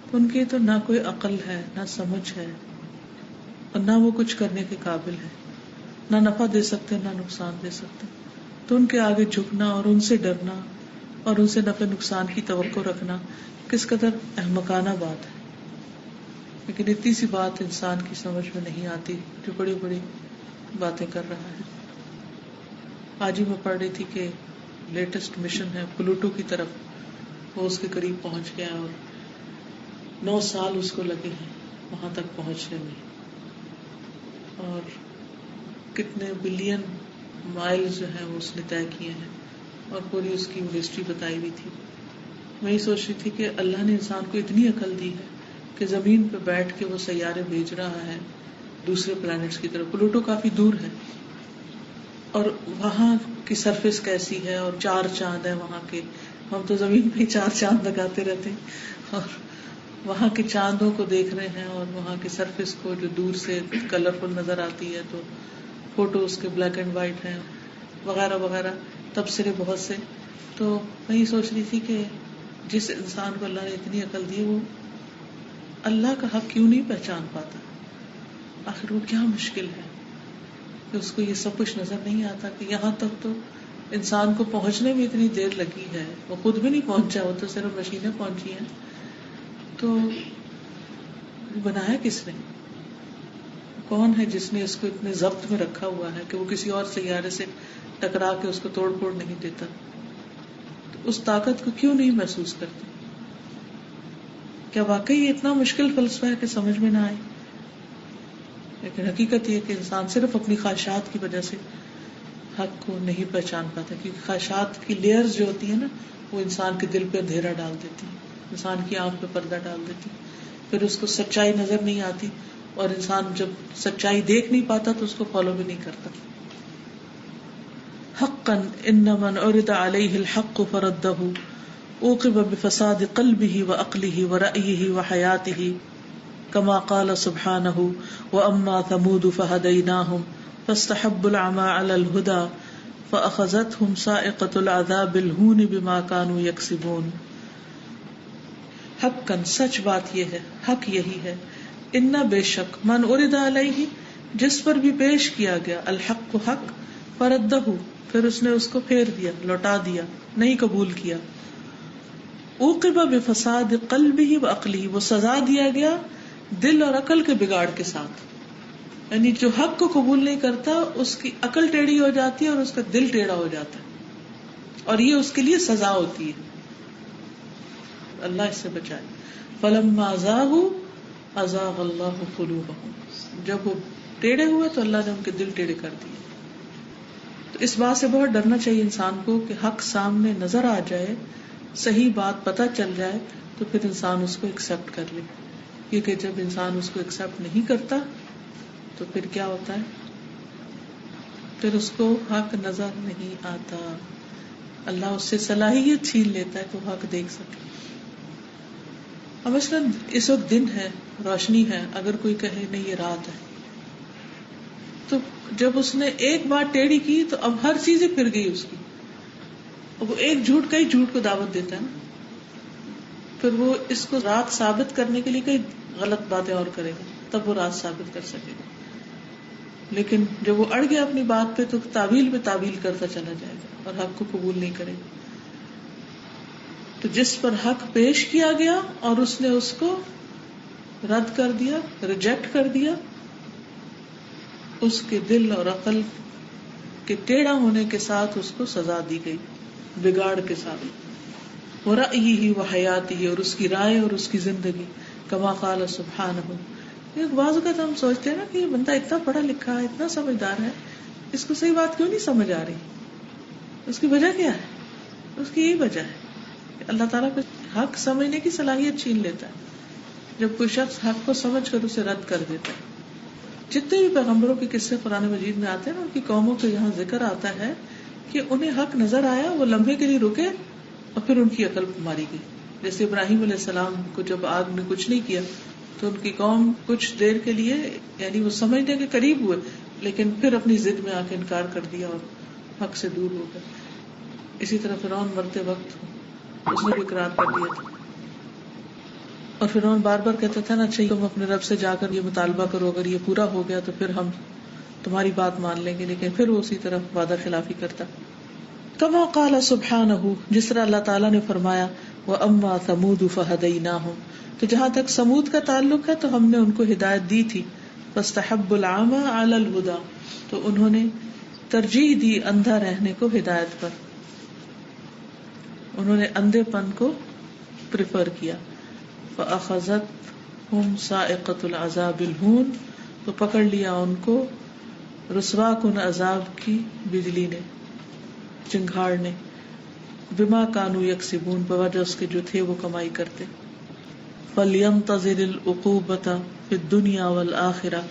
تو ان کی تو نہ کوئی عقل ہے، نہ سمجھ ہے، اور نہ وہ کچھ کرنے کے قابل ہے، نہ نفع دے سکتے نہ نقصان دے سکتے، تو ان کے آگے جھکنا اور ان سے ڈرنا اور ان سے نفع نقصان کی توقع رکھنا کس قدر احمقانہ بات ہے. لیکن اتنی سی بات انسان کی سمجھ میں نہیں آتی جو بڑی بڑی باتیں کر رہا ہے. آج ہی میں پڑھ رہی تھی کہ لیٹسٹ مشن ہے پلوٹو کی طرف، وہ اس کے قریب پہنچ گیا اور 9 سال اس کو لگے ہیں وہاں تک پہنچنے میں، اور کتنے بلین مائلز جو ہیں وہ اس نے طے کیے ہیں، اور پوری اس کی ہسٹری بتائی ہوئی تھی. میں یہ سوچ رہی تھی کہ اللہ نے انسان کو اتنی عقل دی ہے کہ زمین پہ بیٹھ کے وہ سیارے بھیج رہا ہے دوسرے پلانٹس کی طرف. پلوٹو کافی دور ہے، اور وہاں کی سرفیس کیسی ہے، اور 4 چاند ہیں وہاں کے. ہم تو زمین پہ 4 چاند لگاتے رہتے ہیں، اور وہاں کے چاندوں کو دیکھ رہے ہیں، اور وہاں کی سرفیس کو جو دور سے کلرفل نظر آتی ہے، تو فوٹوز کے بلیک اینڈ وائٹ ہیں وغیرہ وغیرہ، تبصرے بہت سے. تو میں یہ سوچ رہی تھی کہ جس انسان کو اللہ نے اتنی عقل دی، وہ اللہ کا حق کیوں نہیں پہچان پاتا؟ آخر وہ کیا مشکل ہے کہ اس کو یہ سب کچھ نظر نہیں آتا کہ یہاں تک تو انسان کو پہنچنے میں اتنی دیر لگی ہے، وہ خود بھی نہیں پہنچا، وہ تو صرف مشینیں پہنچی ہیں. تو بنایا کس نے؟ کون ہے جس نے اس کو اتنے ضبط میں رکھا ہوا ہے کہ وہ کسی اور سیارے سے ٹکرا کے اس کو توڑ پھوڑ نہیں دیتا؟ تو اس طاقت کو کیوں نہیں محسوس کرتے؟ کیا واقعی یہ اتنا مشکل فلسفہ ہے کہ سمجھ میں نہ آئے؟ لیکن حقیقت یہ کہ انسان صرف اپنی خواہشات کی وجہ سے حق کو نہیں پہچان پاتا، کیونکہ خواہشات کی لیئرز جو ہوتی ہیں نا، وہ انسان کے دل پہ اندھیرا ڈال دیتی ہیں، انسان کی آنکھ پہ پردہ ڈال دیتی، پھر اس کو سچائی نظر نہیں آتی، اور انسان جب سچائی دیکھ نہیں پاتا تو اس کو فالو بھی نہیں کرتا. حقا ان من عرض علیہ الحق فردہ عوقب بفساد قلبہ وعقلہ ورأیہ وحیاتہ، کما قال سبحانہ واما ثمود فہدیناہم فاستحبوا العمى على الهدى فأخذتهم صاعقة العذاب الہون بما كانوا يكسبون. حقا، سچ بات یہ ہے، حق یہی ہے، ان بے شک، من عرض علیہ، جس پر بھی پیش کیا گیا، الحق حق، فردہ، پھر اس نے اس کو پھیر دیا، لوٹا دیا، نہیں قبول کیا. عوقب بفساد قلبہ وعقلہ، وہ سزا دیا گیا دل اور عقل کے بگاڑ کے ساتھ. یعنی جو حق کو قبول نہیں کرتا اس کی عقل ٹیڑھی ہو جاتی ہے اور اس کا دل ٹیڑھا ہو جاتا ہے، اور یہ اس کے لیے سزا ہوتی ہے. اللہ اس سے بچائے. فلما زاغوا ازاغ اللہ قلوبہم، جب وہ ٹیڑھے ہوئے تو اللہ نے ان کے دل ٹیڑھے کر دیے. تو اس بات سے بہت ڈرنا چاہیے انسان کو کہ حق سامنے نظر آ جائے، صحیح بات پتہ چل جائے تو پھر انسان اس کو ایکسپٹ کر لے. کیونکہ جب انسان اس کو ایکسپٹ نہیں کرتا تو پھر کیا ہوتا ہے، پھر اس کو حق نظر نہیں آتا. اللہ اس سے صلاحیت چھین لیتا ہے کہ وہ حق دیکھ سکے. اب مثلاً اس وقت دن ہے، روشنی ہے، اگر کوئی کہے نہیں یہ رات ہے، تو جب اس نے ایک بات ٹیڑھی کی تو اب ہر چیز ہی پھر گئی اس کی. اب وہ ایک جھوٹ کئی جھوٹ کو دعوت دیتا ہے نا، پھر وہ اس کو رات ثابت کرنے کے لیے کئی غلط باتیں اور کرے گا، تب وہ رات ثابت کر سکے گا. لیکن جب وہ اڑ گیا اپنی بات پہ تو تعویل پہ تعویل کرتا چلا جائے گا اور حق کو قبول نہیں کرے گا. تو جس پر حق پیش کیا گیا اور اس نے اس کو رد کر دیا، ریجیکٹ کر دیا، اس کے دل اور عقل کے ٹیڑھا ہونے کے ساتھ اس کو سزا دی گئی، بگاڑ کے ساتھ. وَرَأْيِهِ وَحَيَاتِهِ، اور اس کی رائے اور اس کی زندگی. کما قال سبحانہ، بعض اوقات ہم سوچتے ہیں نا کہ یہ بندہ اتنا پڑھا لکھا ہے، اتنا سمجھدار ہے، اس کو صحیح بات کیوں نہیں سمجھ آ رہی؟ اس کی وجہ کیا ہے؟ اس کی یہی وجہ ہے کہ اللہ تعالیٰ کو حق سمجھنے کی صلاحیت چھین لیتا ہے جب کوئی شخص حق کو سمجھ کر اسے رد کر دیتا ہے. جتنے بھی پیغمبروں کے قصے قرآن مجید میں آتے ہیں نا، ان کی قوموں کے یہاں ذکر آتا ہے کہ انہیں حق نظر آیا، وہ لمحے کے لیے رکے اور پھر ان کی عقل ماری گئی. جیسے ابراہیم علیہ السلام کو جب آگ نے کچھ نہیں کیا تو ان کی قوم کچھ دیر کے لیے یعنی وہ سمجھنے کے قریب ہوئے، لیکن پھر اپنی ضد میں آ کے انکار کر دیا اور حق سے دور ہو گئے. اسی طرح فرعون مرتے وقت اس نے بھی اقرار کر دیا تھا، اور فرعون بار بار کہتا تھا نا اچھا تم اپنے رب سے جا کر یہ مطالبہ کرو، اگر یہ پورا ہو گیا تو پھر ہم تمہاری بات مان لیں گے، لیکن پھر وہ اسی طرح وعدہ خلافی کرتا. کما قال سبحانہ، جس طرح اللہ تعالیٰ نے فرمایا وَأَمَّا ثَمُودُ فَهَدَيْنَاهُمْ، تو جہاں تک سمود کا تعلق ہے تو ہم نے ان کو ہدایت دی تھی. فَاسْتَحَبُّوا الْعَمَى عَلَى الْهُدَى، تو انہوں نے ترجیح دی اندھا رہنے کو ہدایت پر، انہوں نے اندھے پن کو پریفر کیا. فَأَخَذَتْهُمْ صَاعِقَةُ الْعَذَابِ الْهُونِ، تو پکڑ لیا ان کو رسوا کن عذاب کی بجلی نے، چنگھاڑ نے. بما كانوا يكسبون، بوجہ اس کے جو تھے وہ کمائی کرتے. فَلْيَنْتَظِرِ الْعُقُوبَةَ فِي الدُّنْيَا وَالْآخِرَةِ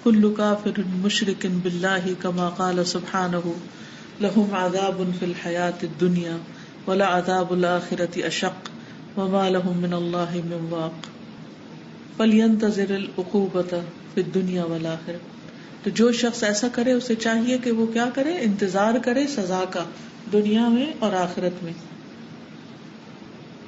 كُلُّ كَافِرٍ مُشْرِكٍ بِاللَّهِ كَمَا قَالَ سُبْحَانَهُ لَهُمْ عَذَابٌ فِي الْحَيَاةِ الدُّنْيَا وَلَعَذَابُ الْآخِرَةِ أَشَقُّ وَمَا لَهُم مِّنَ اللَّهِ مِن وَاقٍ. فَلْيَنْتَظِرِ الْعُقُوبَةَ فِي الدُّنْيَا وَالْآخِرَةِ، تو جو شخص ایسا کرے اسے چاہیے کہ وہ کیا کرے، انتظار کرے سزا کا، دنیا میں اور آخرت میں.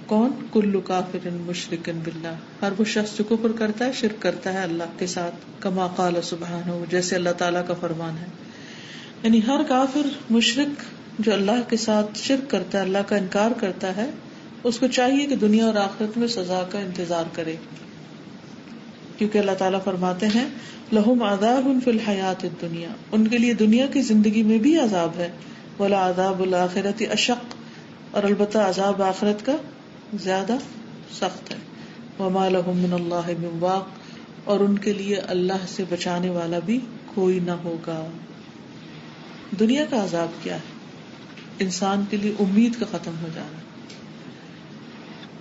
کون؟ کل کافر مشرک باللہ، ہر وہ شخص جو کفر کرتا ہے، شرک کرتا ہے اللہ کے ساتھ. کما قال سبحانہ، جیسے اللہ تعالیٰ کا فرمان ہے. یعنی ہر کافر مشرک جو اللہ کے ساتھ شرک کرتا ہے، اللہ کا انکار کرتا ہے، اس کو چاہیے کہ دنیا اور آخرت میں سزا کا انتظار کرے. کیونکہ اللہ تعالیٰ فرماتے ہیں لہم عذاب فی الحیات الدنیا، ان کے لیے دنیا کی زندگی میں بھی عذاب ہے. وَلَعَذَابُ الْآخِرَةِ أَشَقُّ، اور البتہ عذاب آخرت کا زیادہ سخت ہے. وَمَا لَهُم مِّنَ اللَّهِ مِن وَاقٍ، اور ان کے لیے اللہ سے بچانے والا بھی کوئی نہ ہوگا. دنیا کا عذاب کیا ہے؟ انسان کے لیے امید کا ختم ہو جانا.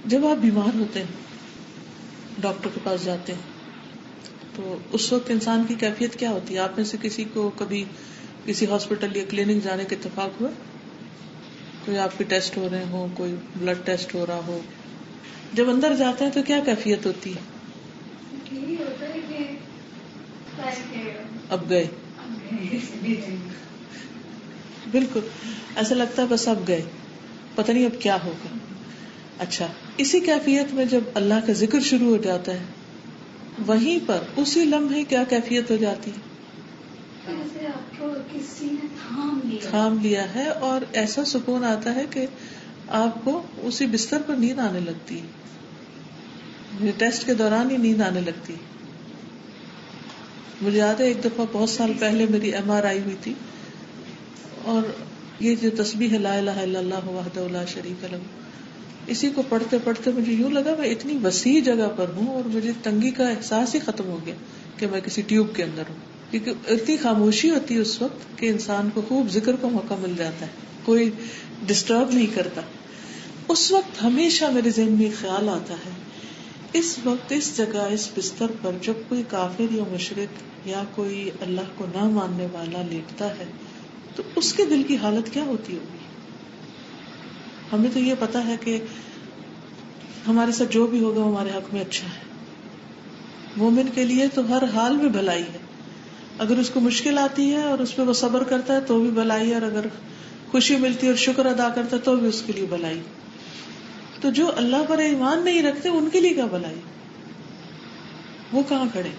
جب آپ بیمار ہوتے ہیں، ڈاکٹر کے پاس جاتے ہیں، تو اس وقت انسان کی کیفیت کیا ہوتی ہے؟ آپ میں سے کسی کو کبھی کسی ہاسپٹل یا کلینک جانے کا اتفاق ہوا؟ کوئی آپ کے ٹیسٹ ہو رہے ہوں، کوئی بلڈ ٹیسٹ ہو رہا ہو، جب اندر جاتے ہیں تو کیا کیفیت ہوتی ہے؟ یہی ہوتا ہے کہ اب گئے، بالکل ایسا لگتا ہے بس اب گئے، پتہ نہیں اب کیا ہوگا. اچھا، اسی کیفیت میں جب اللہ کا ذکر شروع ہو جاتا ہے، وہیں پر اسی لمحے کیا کیفیت ہو جاتی ہے؟ جیسے آپ کو کسی نے تھام لیا ہے، اور ایسا سکون آتا ہے کہ آپ کو اسی بستر پر نیند آنے لگتی ہے، ٹیسٹ کے دوران ہی نیند آنے لگتی. مجھے یاد ہے ایک دفعہ بہت سال پہلے میری MRI ہوئی تھی، اور یہ جو تسبیح ہے لا الہ الا اللہ وحدہ لا شریک لہ، اسی کو پڑھتے پڑھتے مجھے یوں لگا میں اتنی وسیع جگہ پر ہوں اور مجھے تنگی کا احساس ہی ختم ہو گیا کہ میں کسی ٹیوب کے اندر ہوں، کیونکہ اتنی خاموشی ہوتی ہے اس وقت کہ انسان کو خوب ذکر کا موقع مل جاتا ہے، کوئی ڈسٹرب نہیں کرتا. اس وقت ہمیشہ میرے ذہن میں خیال آتا ہے، اس وقت اس جگہ اس بستر پر جب کوئی کافر یا مشرک یا کوئی اللہ کو نہ ماننے والا لیٹتا ہے تو اس کے دل کی حالت کیا ہوتی ہوگی. ہمیں تو یہ پتا ہے کہ ہمارے ساتھ جو بھی ہوگا ہمارے حق میں اچھا ہے. مومن کے لیے تو ہر حال میں بھلائی ہے، اگر اس کو مشکل آتی ہے اور اس پہ وہ صبر کرتا ہے تو بھی بھلائی ہے، اور اگر خوشی ملتی ہے اور شکر ادا کرتا ہے تو بھی اس کے لیے بھلائی. تو جو اللہ پر ایمان نہیں رکھتے ان کے لیے کیا بھلائی، وہ کہاں کھڑے.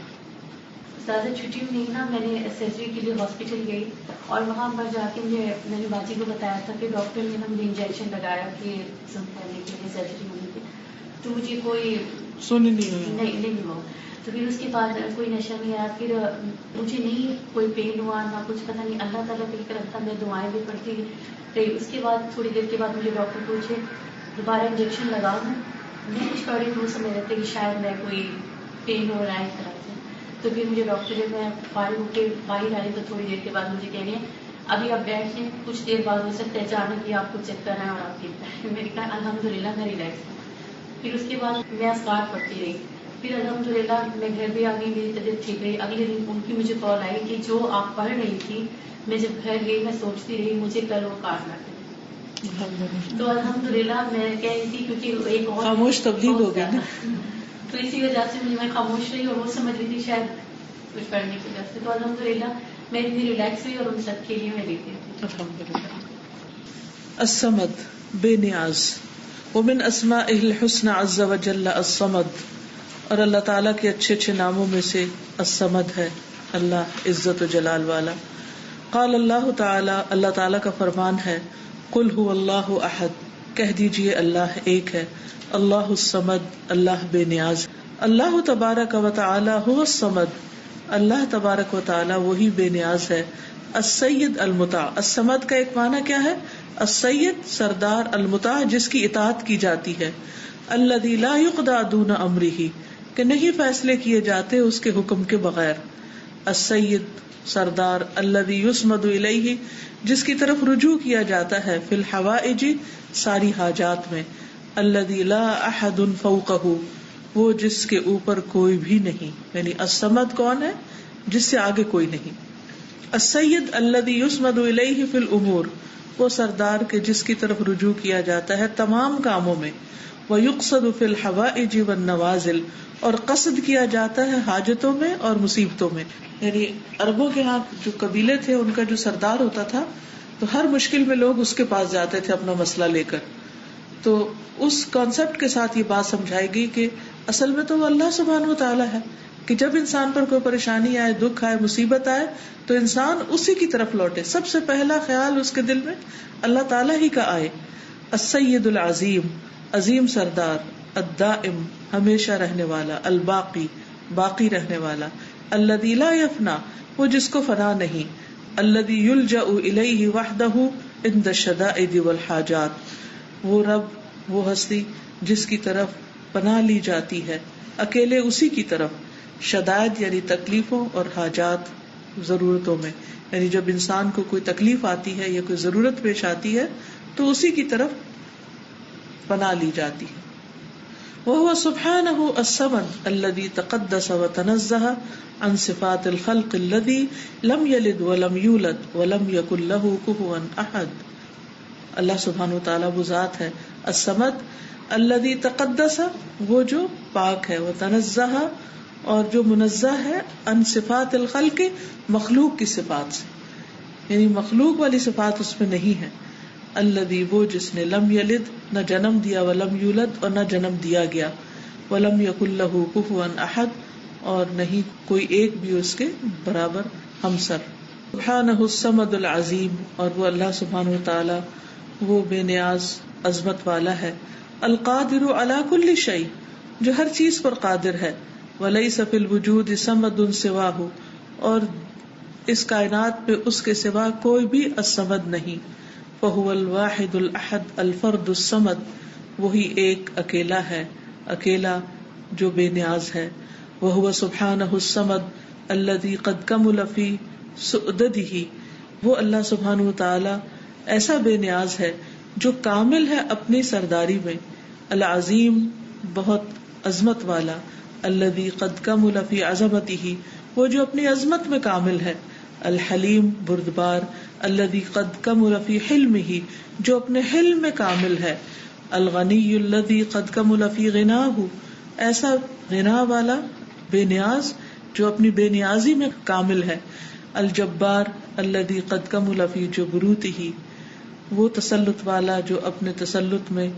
زیادہ چھٹی میں نہیں نا، میں نے سرجری کے لیے ہاسپٹل گئی اور وہاں پر جا کے میں نے باجی کو بتایا تھا کہ ڈاکٹر نے مجھے انجیکشن لگایا کہ سن کرنے کے لیے سرجری ہونے کی، تو مجھے کوئی سن نہیں ہوا. تو پھر اس کے بعد کوئی نشہ نہیں آیا، پھر مجھے نہیں کوئی پین ہوا نہ کچھ، پتہ نہیں اللہ تعالیٰ پہ فکر رکھتا، میں دعائیں بھی پڑھتی رہی. اس کے بعد تھوڑی دیر کے بعد مجھے ڈاکٹر پوچھے دوبارہ انجیکشن لگاؤ، میں کچھ بڑے دور سمجھ رہے تھے کہ شاید میں کوئی پین ہو رہا ہے اس طرح سے. تو پھر مجھے ڈاکٹر نے، میں فارغ ہو کے باہر آئی تو تھوڑی دیر کے بعد مجھے کہہ رہے ہیں ابھی آپ بیٹھ لیں، کچھ دیر بعد ہو سکتا ہے اچانک ہی آپ کو چیک کرنا ہے اور آپ کی میری کہا الحمدللہ میں ریلیکس ہوں. پھر اس کے بعد میں اذکار پڑھتی رہی، پھر الحمدللہ میں گھر بھی آ گئی، میری طبیعت ٹھیک رہی. اگلے دن ان کی مجھے کال آئی کہ جو آپ پڑھ رہی تھی، میں جب گھر گئی میں سوچتی رہی مجھے کل وہ کارڈ نہ کرے. تو الحمدللہ میں کہہ رہی تھی کیونکہ ایک اور خاموش تبلیغ ہو گئی نا، تو اسی وجہ سے میں خاموش رہی اور وہ سمجھ رہی تھی شاید کچھ پڑھنے کی وجہ سے. تو الحمدللہ میں اتنی ریلیکس ہوئی اور ان سب کے لیے میں دیتی تھی. الحمدللہ. الصمد، بے نیاز. ومن اسمائہ الحسنى عز وجل الصمد، اور اللہ تعالیٰ کے اچھے اچھے ناموں میں سے الصمد ہے، اللہ عزت و جلال والا. قال اللہ تعالیٰ، اللہ تعالیٰ کا فرمان ہے، قل هو اللہ احد، کہہ دیجئے اللہ ایک ہے. اللہ الصمد، اللہ بے نیاز. اللہ تبارک و تعالی هو الصمد، اللہ تبارک و تعالی وہی بے نیاز ہے. السید المطاع، الصمد کا ایک معنی کیا ہے؟ السید سردار، المطاع جس کی اطاعت کی جاتی ہے. الذی لا یقضی دون امرہ، کہ نہیں فیصلے کیے جاتے اس کے حکم کے بغیر. السید سردار، الذی یسمد الیہ جس کی طرف رجوع کیا جاتا ہے، فی الحوائج ساری حاجات میں. الذی لا احد فوقہ، وہ جس کے اوپر کوئی بھی نہیں، یعنی الصمد کون ہے؟ جس سے آگے کوئی نہیں. السید الذی یسمد الیہ فی الامور، وہ سردار کے جس کی طرف رجوع کیا جاتا ہے تمام کاموں میں. ویقصد فی الحوائج والنوازل، اور قصد کیا جاتا ہے حاجتوں میں اور مصیبتوں میں. یعنی عربوں کے ہاں جو قبیلے تھے ان کا جو سردار ہوتا تھا تو ہر مشکل میں لوگ اس کے پاس جاتے تھے اپنا مسئلہ لے کر. تو اس کانسیپٹ کے ساتھ یہ بات سمجھائے گی کہ اصل میں تو وہ اللہ سبحانہ و تعالیٰ ہے کہ جب انسان پر کوئی پریشانی آئے، دکھ آئے، مصیبت آئے تو انسان اسی کی طرف لوٹے. سب سے پہلا خیال اس کے دل میں اللہ تعالیٰ ہی کا آئے. السید العظیم، عظیم سردار. الدائم، ہمیشہ رہنے والا. الباقی، باقی رہنے والا. الذی لا یفنا، وہ جس کو فنا نہیں. الذی یلجأ الیہ وحدہ عند الشدائد والحاجات، وہ رب، وہ ہستی جس کی طرف پناہ لی جاتی ہے اکیلے اسی کی طرف. شدائد یعنی تکلیفوں اور حاجات ضرورتوں میں، یعنی جب انسان کو کوئی تکلیف آتی ہے یا کوئی ضرورت پیش آتی ہے تو اسی کی طرف پناہ لی جاتی ہے. وهو سبحانه الصمد الذي تقدس وتنزه عن صفات الخلق الذي لم يلد ولم يولد ولم يكن له كفوا احد. اللہ سبحانہ وتعالی وہ ذات ہے الصمد الذي تقدس، وہ جو پاک ہے، وتنزه اور جو منزہ ہے، عن صفات الخلق مخلوق کی صفات سے، یعنی مخلوق والی صفات اس میں نہیں ہے. الذی وہ جس نے لم یلد نہ جنم دیا، ولم یولد اور نہ جنم دیا گیا، ولم یکن لہ کفوا احد اور نہیں کوئی ایک بھی اس کے برابر ہمسر. سبحانہ الصمد العظیم، اور وہ اللہ سبحانہ وتعالی وہ بے نیاز عظمت والا ہے، القادر علی کل شیء، جو ہر چیز پر قادر ہے، ولیس فی الوجود صمد سواہ، اور اس کائنات میں اس کے سوا کوئی بھی الصمد نہیں، فہو الواحد الاحد الفرد الصمد، وہی ایک اکیلا ہے، اکیلا جو بے نیاز ہے، وہو سبحانہ الصمد الذی قد کمل فی سؤددہ، وہ اللہ سبحانہ وتعالی ایسا بے نیاز ہے جو کامل ہے اپنی سرداری میں، العظیم بہت عظمت والا، الذی قد کمل فی عظمتہ، وہ جو اپنی عظمت میں کامل ہے، الحلیم بردبار، الذی قد کمل فی حلمہ، جو اپنے حلم میں کامل ہے، الغنی الذی قد کمل فی غناہ، ایسا غنا والا بے نیاز جو اپنی بے نیازی میں کامل ہے، الجبار الذی قد کمل فی جبروتہ، وہ تسلط والا جو اپنے تسلط میں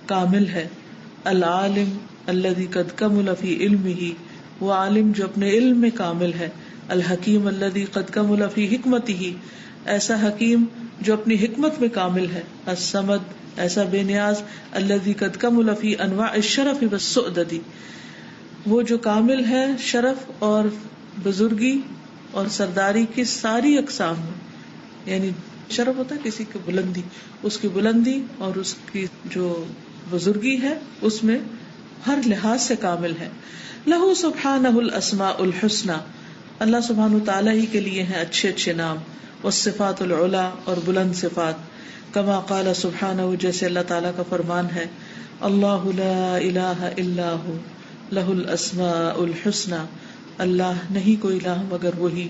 کامل ہے، العالم الذی قد کمل فی علمہ، وہ عالم جو اپنے علم میں کامل ہے، الحکیم الذی قد کمل فی حکمتہ، ایسا حکیم جو اپنی حکمت میں کامل ہے، الصمد ایسا بے نیاز، الذی قد کمل فی انواع الشرف والسؤدد، وہ جو کامل ہے شرف اور بزرگی اور سرداری کی ساری اقسام میں، یعنی شرف ہوتا ہے کسی کی بلندی، اس کی بلندی اور اس کی جو بزرگی ہے اس میں ہر لحاظ سے کامل ہے، لہ سبحانہ الاسماء الحسنی، اللہ سبحانہ تعالیٰ ہی کے لیے ہیں اچھے اچھے نام، والصفات العلی، اور بلند صفات، کما قال سبحانہ، جیسے اللہ تعالیٰ کا فرمان ہے، اللہ لا الہ الا ہو لہ الاسماء الحسنی، اللہ نہیں کوئی الہ مگر وہی،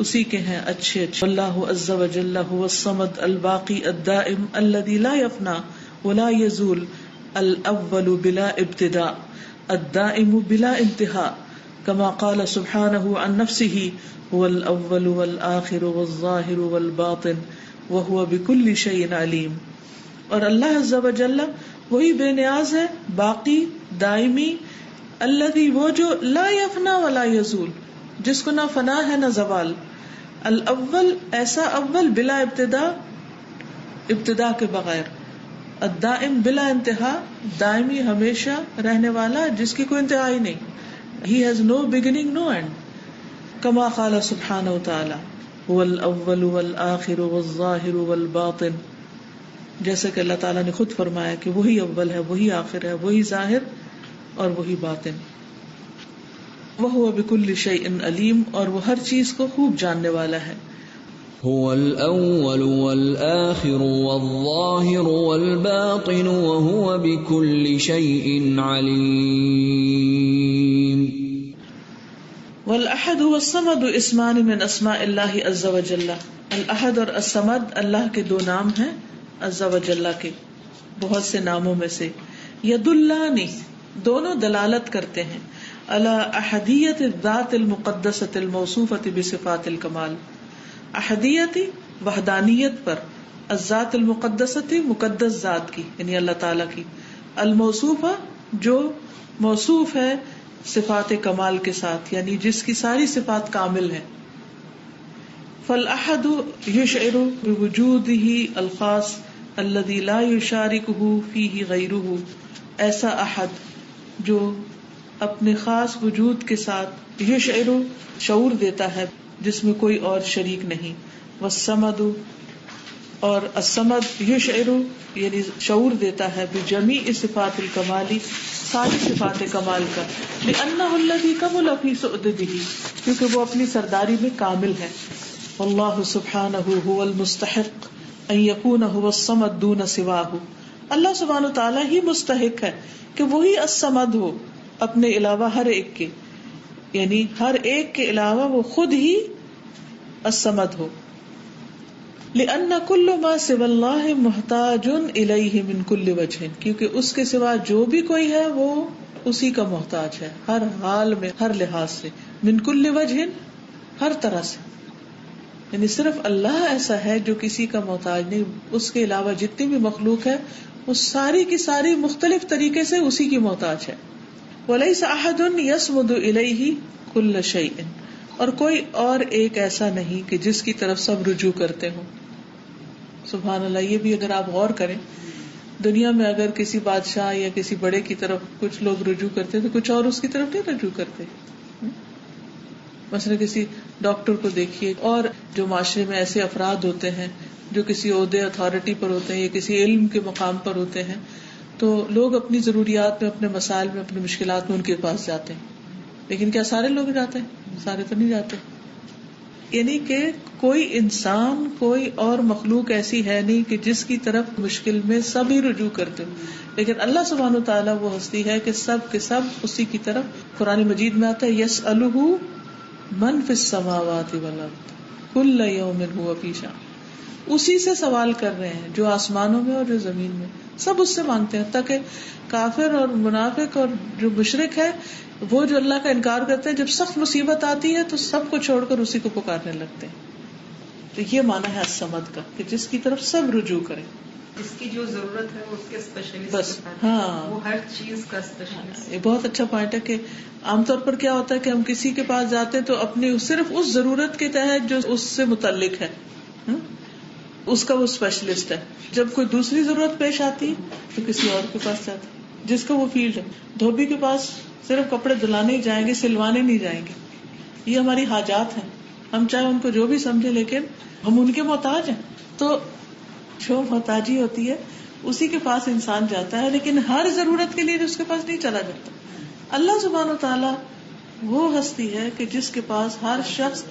اسی کے ہیں اچھے اچھے، اللہ عز وجل هو الصمد الباقی الدائم الذی لا یفنا ولا یزول، الاول بلا ابتداء الدائم بلا انتہاء، کما قال سبحانہ عن نفسہ هو الاول والآخر والظاہر والباطن وهو بكل شیء علیم، اور اللہ عز وجل وہی بے نیاز ہے، باقی دائمی، الذی وہ جو لا یفنا ولا یزول، جس کو نہ فنا ہے نہ زوال، الاول ایسا اول بلا ابتدا، ابتدا کے بغیر، الدائم بلا انتہا دائمی ہمیشہ رہنے والا جس کی کوئی انتہا ہی نہیں، he has no beginning no end، کما قال سبحانہ وتعالی هو الاول والآخر والظاہر والباطن، جیسے کہ اللہ تعالیٰ نے خود فرمایا کہ وہی اول ہے، وہی آخر ہے، وہی ظاہر اور وہی باطن، وَهُوَ بِكُلِّ شَيْءٍ عَلِيمٌ، اور وہ ہر چیز کو خوب جاننے والا ہے، هو الأول والآخر والظاهر والباطن وهو بكل شيء عليم۔ والأحد والصمد اسمان من اسماء اللہ عز وجل، الاحد اور الصمد اللہ کے دو نام ہیں عز وجل کے بہت سے ناموں میں سے، یدلان دونوں دلالت کرتے ہیں، علی احدیت الذات المقدسۃ الموصوفۃ بصفات الکمال، احدیت وحدانیت پر، الذات المقدسۃ مقدس ذات کی یعنی اللہ تعالی کی، الموصوفہ جو موصوف ہے صفات کمال کے ساتھ یعنی جس کی ساری صفات کامل ہیں، فالاحد یشعر بوجودہ الخاص الذی لا یشارکہ فیہ غیرہ، ایسا احد جو اپنے خاص وجود کے ساتھ یشعر شعور دیتا ہے جس میں کوئی اور شریک نہیں، والصمد اور الصمد یشعر یعنی شعور دیتا ہے بجمیع صفات الکمالی ساری صفات کمال کا، لأنہ الذی کمل فی سؤددہ کیونکہ وہ اپنی سرداری میں کامل ہے، واللہ سبحانہ هو المستحق ان یکون هو الصمد دون سواہ، اللہ سبحانہ تعالیٰ ہی مستحق ہے کہ وہی الصمد ہو اپنے علاوہ ہر ایک کے، یعنی ہر ایک کے علاوہ وہ خود ہی الصمد ہو، لأن کل ما سوى اللہ محتاج الیہ من کل وجہ، کیونکہ اس کے سوا جو بھی کوئی ہے وہ اسی کا محتاج ہے ہر حال میں ہر لحاظ سے، من کل وجہ ہر طرح سے، یعنی صرف اللہ ایسا ہے جو کسی کا محتاج نہیں، اس کے علاوہ جتنی بھی مخلوق ہے وہ ساری کی ساری مختلف طریقے سے اسی کی محتاج ہے، ولیس احد یصمد الیہ کل شیء، اور کوئی اور ایک ایسا نہیں کہ جس کی طرف سب رجوع کرتے ہوں. سبحان اللہ. یہ بھی اگر آپ غور کریں, دنیا میں اگر کسی بادشاہ یا کسی بڑے کی طرف کچھ لوگ رجوع کرتے تو کچھ اور اس کی طرف نہیں رجوع کرتے. مثلا کسی ڈاکٹر کو دیکھیے, اور جو معاشرے میں ایسے افراد ہوتے ہیں جو کسی عہدے اتھارٹی پر ہوتے ہیں یا کسی علم کے مقام پر ہوتے ہیں, تو لوگ اپنی ضروریات میں, اپنے مسائل میں, اپنی مشکلات میں ان کے پاس جاتے ہیں. لیکن کیا سارے لوگ جاتے ہیں؟ سارے تو نہیں جاتے. یعنی کہ کوئی انسان, کوئی اور مخلوق ایسی ہے نہیں کہ جس کی طرف مشکل میں سب ہی رجوع کرتے ہوں. لیکن اللہ سبحانہ و تعالیٰ وہ ہستی ہے کہ سب کے سب اسی کی طرف. قرآن مجید میں آتا ہے یسألہ من فی السماوات والارض کل یوم ھو فی شأن. اسی سے سوال کر رہے ہیں جو آسمانوں میں اور جو زمین میں, سب اس سے مانگتے ہیں. تاکہ کافر اور منافق اور جو مشرک ہے, وہ جو اللہ کا انکار کرتے ہیں, جب سخت مصیبت آتی ہے تو سب کو چھوڑ کر اسی کو پکارنے لگتے ہیں. تو یہ معنی ہے الصمد کا, کہ جس کی طرف سب رجوع کریں, جس کی جو ضرورت ہے وہ اس کے اسپیشلسٹ بس. ہاں, وہ ہر چیز کا اسپیشلسٹ. یہ بہت اچھا پوائنٹ ہے کہ عام طور پر کیا ہوتا ہے کہ ہم کسی کے پاس جاتے ہیں تو اپنی صرف اس ضرورت کے تحت جو اس سے متعلق ہے, اس کا وہ اسپیشلسٹ ہے. جب کوئی دوسری ضرورت پیش آتی ہے تو کسی اور کے پاس جاتے ہیں جس کا وہ فیلڈ ہے. دھوبی کے پاس صرف کپڑے دھلانے ہی جائیں گے, سلوانے نہیں جائیں گے. یہ ہماری حاجات ہیں, ہم چاہے ان کو جو بھی سمجھے لیکن ہم ان کے محتاج ہیں. تو جو محتاجی ہوتی ہے اسی کے پاس انسان جاتا ہے, لیکن ہر ضرورت کے لیے اس کے پاس نہیں چلا جاتا. اللہ سبحانہ و تعالیٰ وہ ہستی ہے کہ جس کے پاس ہر شخص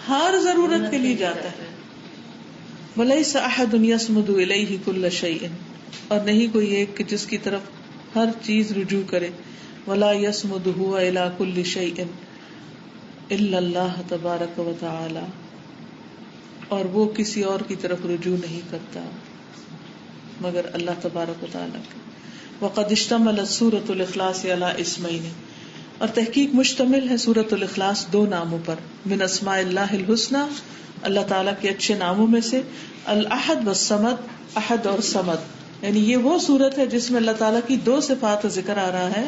ہر ضرورت کے لیے جاتا ہے. وَلَيْسَ أَحَدٌ يَصْمُدُ إِلَيْهِ كُلَّ شَيْءٍ, اور نہیں کوئی ایک کہ جس کی طرف ہر چیز رجوع کرے. وَلَا يَصْمُدُ هُوَ إِلَى كُلِّ شَيْءٍ إِلَّا اللَّهُ تَبَارَكَ وَتَعَالَى, اور وہ کسی اور کی طرف رجوع نہیں کرتا مگر اللہ تبارک و تعالیٰ کے. وَقَدْ اشْتَمَلَتْ سُورَةُ الْإِخْلَاصِ عَلَى اسْمَيْنِ, اور تحقیق مشتمل ہے سورۃ الاخلاص دو ناموں پر. من اسماء اللہ الحسنى, اللہ تعالیٰ کے اچھے ناموں میں سے, الاحد والصمد, احد اور صمد. یعنی یہ وہ سورت ہے جس میں اللہ تعالیٰ کی دو صفات کا ذکر آ رہا ہے,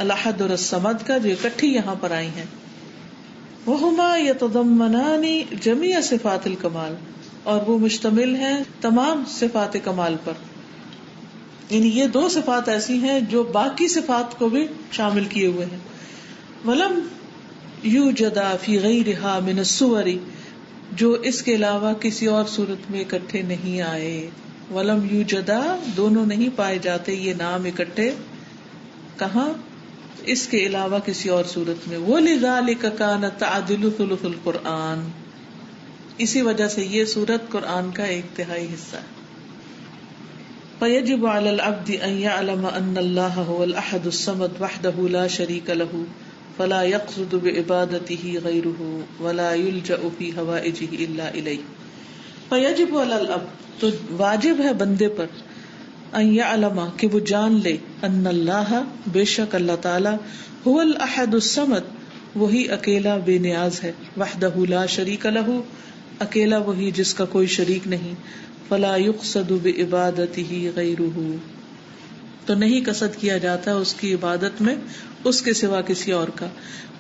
الاحد اور الصمد کا, جو اکٹھی یہاں پر آئی ہیں. وہما یتضمنان جمیع صفات الکمال, اور وہ مشتمل ہیں تمام صفات کمال پر. یعنی یہ دو صفات ایسی ہیں جو باقی صفات کو بھی شامل کیے ہوئے ہیں. ولم یوجدا فی غیرہا من الصور, جو اس کے علاوہ کسی اور صورت میں اکٹھے نہیں آئے. ولم یوجدا, دونوں نہیں پائے جاتے یہ نام اکٹھے, کہاں؟ اس کے علاوہ کسی اور صورت میں. وَلِذَلِكَ كَانَ تَعْدِلُ ثُلُثُ الْقُرْآنِ, اسی وجہ سے یہ سورت قرآن کا ایک تہائی حصہ ہے. فَيَجِبُ عَلَى الْعَبْدِ أَن يَعْلَمَ أَنَّ اللَّهَ هُوَ الْأَحَدُ الصَّمَدُ وَحْدَهُ لَا شَرِيكَ لَهُ فَلَا يَقْصُدُ بِعِبَادَتِهِ غَيْرُهُ وَلَا يُلْجَأُ فِي هَوَائِجِهِ إِلَّا إِلَيْهِ. فَيَجِبُ عَلَى الْعَبْدِ, تو واجب ہے بندے پر, ان يعلم, کہ وہ جان لے, ان اللہ, بے شک اللہ تعالی, هو الاحد الصمد, وہی اکیلا بے نیاز ہے, وحدہ لا شریک لہ, اکیلا وہی جس کا کوئی شریک نہیں, فلا یقصد بعبادتہ غیرہ, تو نہیں قصد کیا جاتا اس کی عبادت میں اس کے سوا کسی اور کا.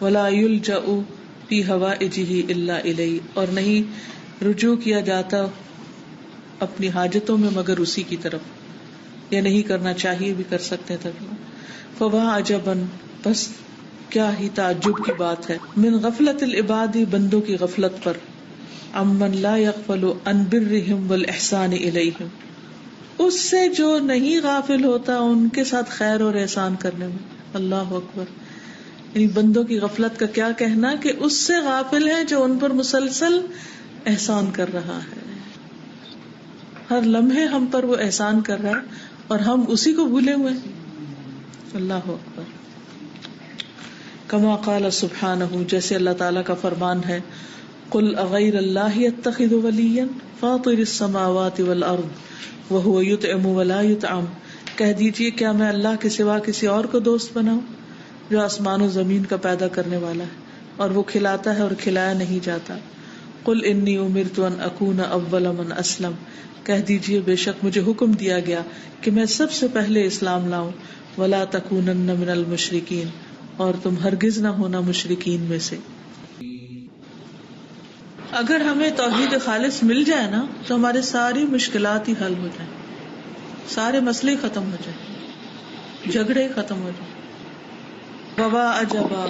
ولا یلجأ فی حوائجہ الا الیہ, اور نہیں رجوع کیا جاتا اپنی حاجتوں میں مگر اسی کی طرف, یا نہیں کرنا چاہیے بھی کر سکتے ترجمہ. فواہ عجباً, بس کیا ہی تعجب کی بات ہے, من غفلت العباد, بندوں کی غفلت پر, امن لا یغفل عن برہم والاحسان الیہم, اس سے جو نہیں غافل ہوتا ان کے ساتھ خیر اور احسان کرنے میں. اللہ اکبر. یعنی بندوں کی غفلت کا کیا کہنا کہ اس سے غافل ہے جو ان پر مسلسل احسان کر رہا ہے, ہر لمحے ہم پر وہ احسان کر رہا ہے اور ہم اسی کو بھولے ہوئے. اللہ اکبر. کما قال سبحانہ, جیسے اللہ تعالیٰ کا فرمان ہے, قل اغیر اللہ اتخذ ولیا فاطر السماوات والارض وہو یطعم ولا یطعم, کہہ دیجئے کیا میں اللہ کے سوا کسی اور کو دوست بناؤں جو آسمان و زمین کا پیدا کرنے والا ہے اور وہ کھلاتا ہے اور کھلایا نہیں جاتا. قل انی امرت ان اکون اول من اسلم, کہہ دیجئے بے شک مجھے حکم دیا گیا کہ میں سب سے پہلے اسلام لاؤں. ولا تکونن من المشرکین, اور تم ہرگز نہ ہونا مشرکین میں سے. اگر ہمیں توحید خالص مل جائے نا تو ہمارے ساری مشکلات ہی حل ہو جائیں، سارے مسئلے ختم ہو جائیں، جھگڑے ختم ہو جائیں. وبا عجبا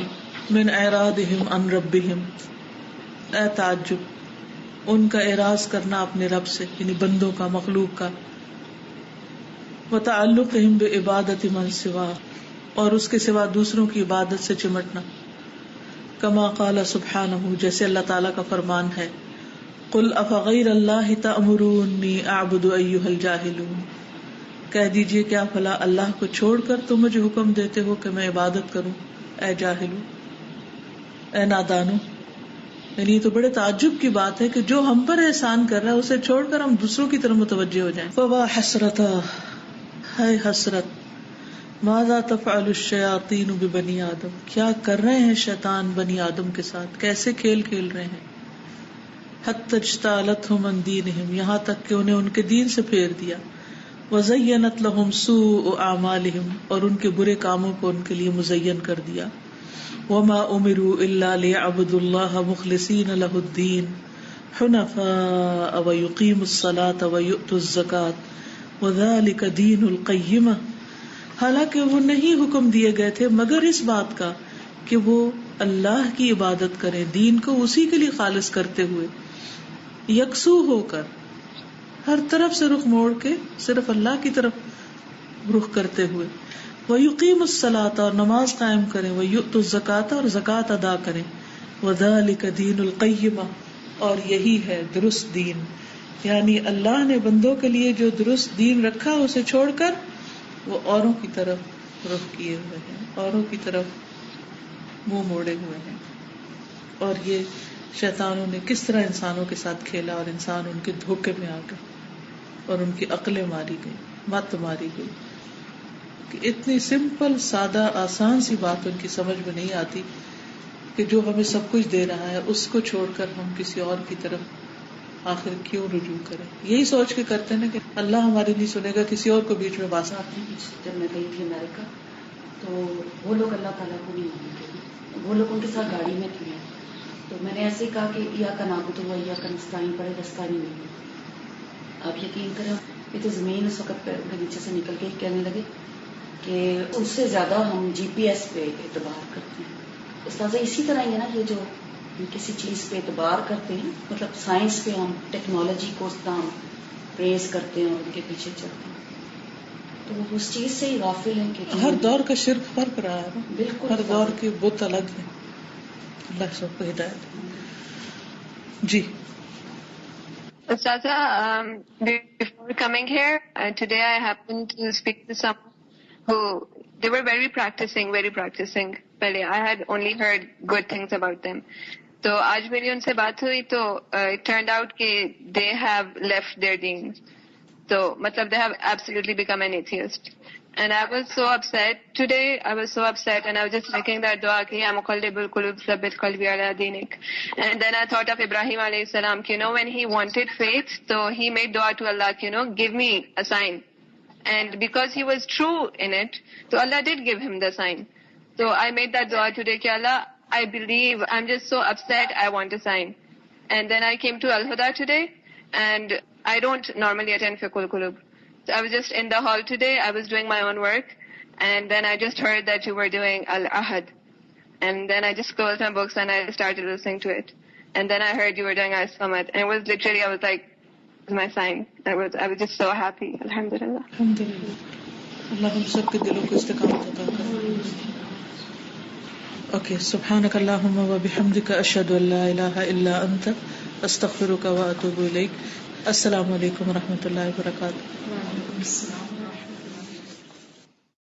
من اعراضهم عن ربهم، اے تعجب ان کا اعراض کرنا اپنے رب سے، یعنی بندوں کا، مخلوق کا. وتعلقهم بعبادت من سوا، اور اس کے سوا دوسروں کی عبادت سے چمٹنا. کما قال سبحانہ، جیسے اللہ تعالیٰ کا فرمان ہے، قل افغیر اللہ تأمرونی اعبد ایھا الجاہلون، کہہ دیجئے کیا بھلا اللہ کو چھوڑ کر تم مجھے حکم دیتے ہو کہ میں عبادت کروں، اے جاہلو، اے نادانو. یعنی یہ تو بڑے تعجب کی بات ہے کہ جو ہم پر احسان کر رہا ہے اسے چھوڑ کر ہم دوسروں کی طرف متوجہ ہو جائیں. فوا حسرتا، ہے حسرت، ماذا تفعل الشیاطین ببنی آدم، کیا کر رہے ہیں شیطان بنی آدم کے ساتھ، کیسے کھیل کھیل رہے ہیں. حتی اجتالتہم عن دینہم، یہاں تک کہ انہیں ان کے دین سے پھیر دیا. وزینت لہم سوء اعمالہم، اور ان کے برے کاموں کو ان کے لیے مزین کر دیا. وما امروا الا لیعبدوا اللہ مخلصین لہ الدین حنفاء ویقیموا الصلاۃ ویؤتوا الزکاۃ وذلک دین القیمہ. حالانکہ وہ نہیں حکم دیے گئے تھے مگر اس بات کا کہ وہ اللہ کی عبادت کریں، دین کو اسی کے لیے خالص کرتے ہوئے، یکسو ہو کر، ہر طرف سے رخ موڑ کے صرف اللہ کی طرف رخ کرتے ہوئے. وَيُقِيمُ الصَّلَاةَ، اور نماز قائم کریں، وَيُؤْتُ الزَّكَاةَ، اور زکوٰۃ ادا کریں. وَذَلِكَ دِينُ الْقَيِّمَةِ، اور یہی ہے درست دین. یعنی اللہ نے بندوں کے لیے جو درست دین رکھا اسے چھوڑ کر وہ اوروں کی طرف رخ کیے ہوئے ہیں، اوروں کی طرف منہ موڑے ہوئے ہیں. اور یہ شیطانوں نے کس طرح انسانوں کے ساتھ کھیلا، اور انسان ان کے دھوکے میں آ گئے اور ان کی عقلیں ماری گئی، مت ماری گئی. کہ اتنی سمپل، سادہ، آسان سی بات ان کی سمجھ میں نہیں آتی کہ جو ہمیں سب کچھ دے رہا ہے اس کو چھوڑ کر ہم کسی اور کی طرف آخر کیوں رجوع کریں. یہی سوچ کے کرتے ہیں کہ اللہ ہماری نہیں سنے گا، کسی اور کو بیچ میں باسا. جب میں گئی تھی امریکہ تو وہ لوگ اللہ تعالیٰ کو نہیں مانتے، وہ لوگ ان کے ساتھ گاڑی میں تھے، تو میں نے ایسے ہی کہا کہ یا کا نابود ہوا یا کا نستعین پڑے رستہ نہیں ملے. آپ یقین کریں یہ تو زمین اس وقت پیروں کے نیچے سے نکل کے کہنے لگے کہ اس سے زیادہ ہم جی پی ایس پہ اعتبار کرتے ہیں. استاذہ اسی طرح ہی ہے نا، یہ جو کسی چیز پہ اعتبار کرتے ہیں، مطلب سائنس پہ ہم ٹیکنالوجی کو ہم پریز کرتے ہیں اور ان کے پیچھے چلتے ہیں، تو وہ اس چیز سے ہی غافل ہیں کہ ہر دور کا شرک فرق رہا ہے نا، بالکل ہر دور کے بت الگ ہیں. اللہ سب کو ہدایت. جی Ustaza, before coming here, today I happened to speak to someone who, they were very practicing. Pehle I had only heard good things about them. So aaj meri unse baat hui to it turned out ki they have left their deen. So matlab they have absolutely become an atheist. And I was so upset today. And I was just making that dua ki ya muqallibul qulub thabbit qalbi ala dinik. And then I thought of Ibrahim alayhi salam, when he wanted faith, so he made dua to Allah, give me a sign. And because he was true in it, so Allah did give him the sign. So I made that dua today ki Allah, I believe, I'm just so upset, I want a sign. And then I came to Al-Huda today, and I don't normally attend Fiqhul Qulub. So I was just in the hall today, I was doing my own work, and then I just heard that you were doing Al-Ahad. And then I just scrolled my books and I started listening to it. And then I heard you were doing As-Samad. And it was literally, I was like, it's my sign. I was just so happy. Alhamdulillah. الحمدللہ. اللہ ہم سب کے دلوں کو استقامت عطا کرے. Okay, سبحانک اللہم و بحمدک، اشہد ان لا الہ الا انت، استغفرک و اتوب الیک. السلام علیکم و رحمۃ اللہ وبرکاتہ.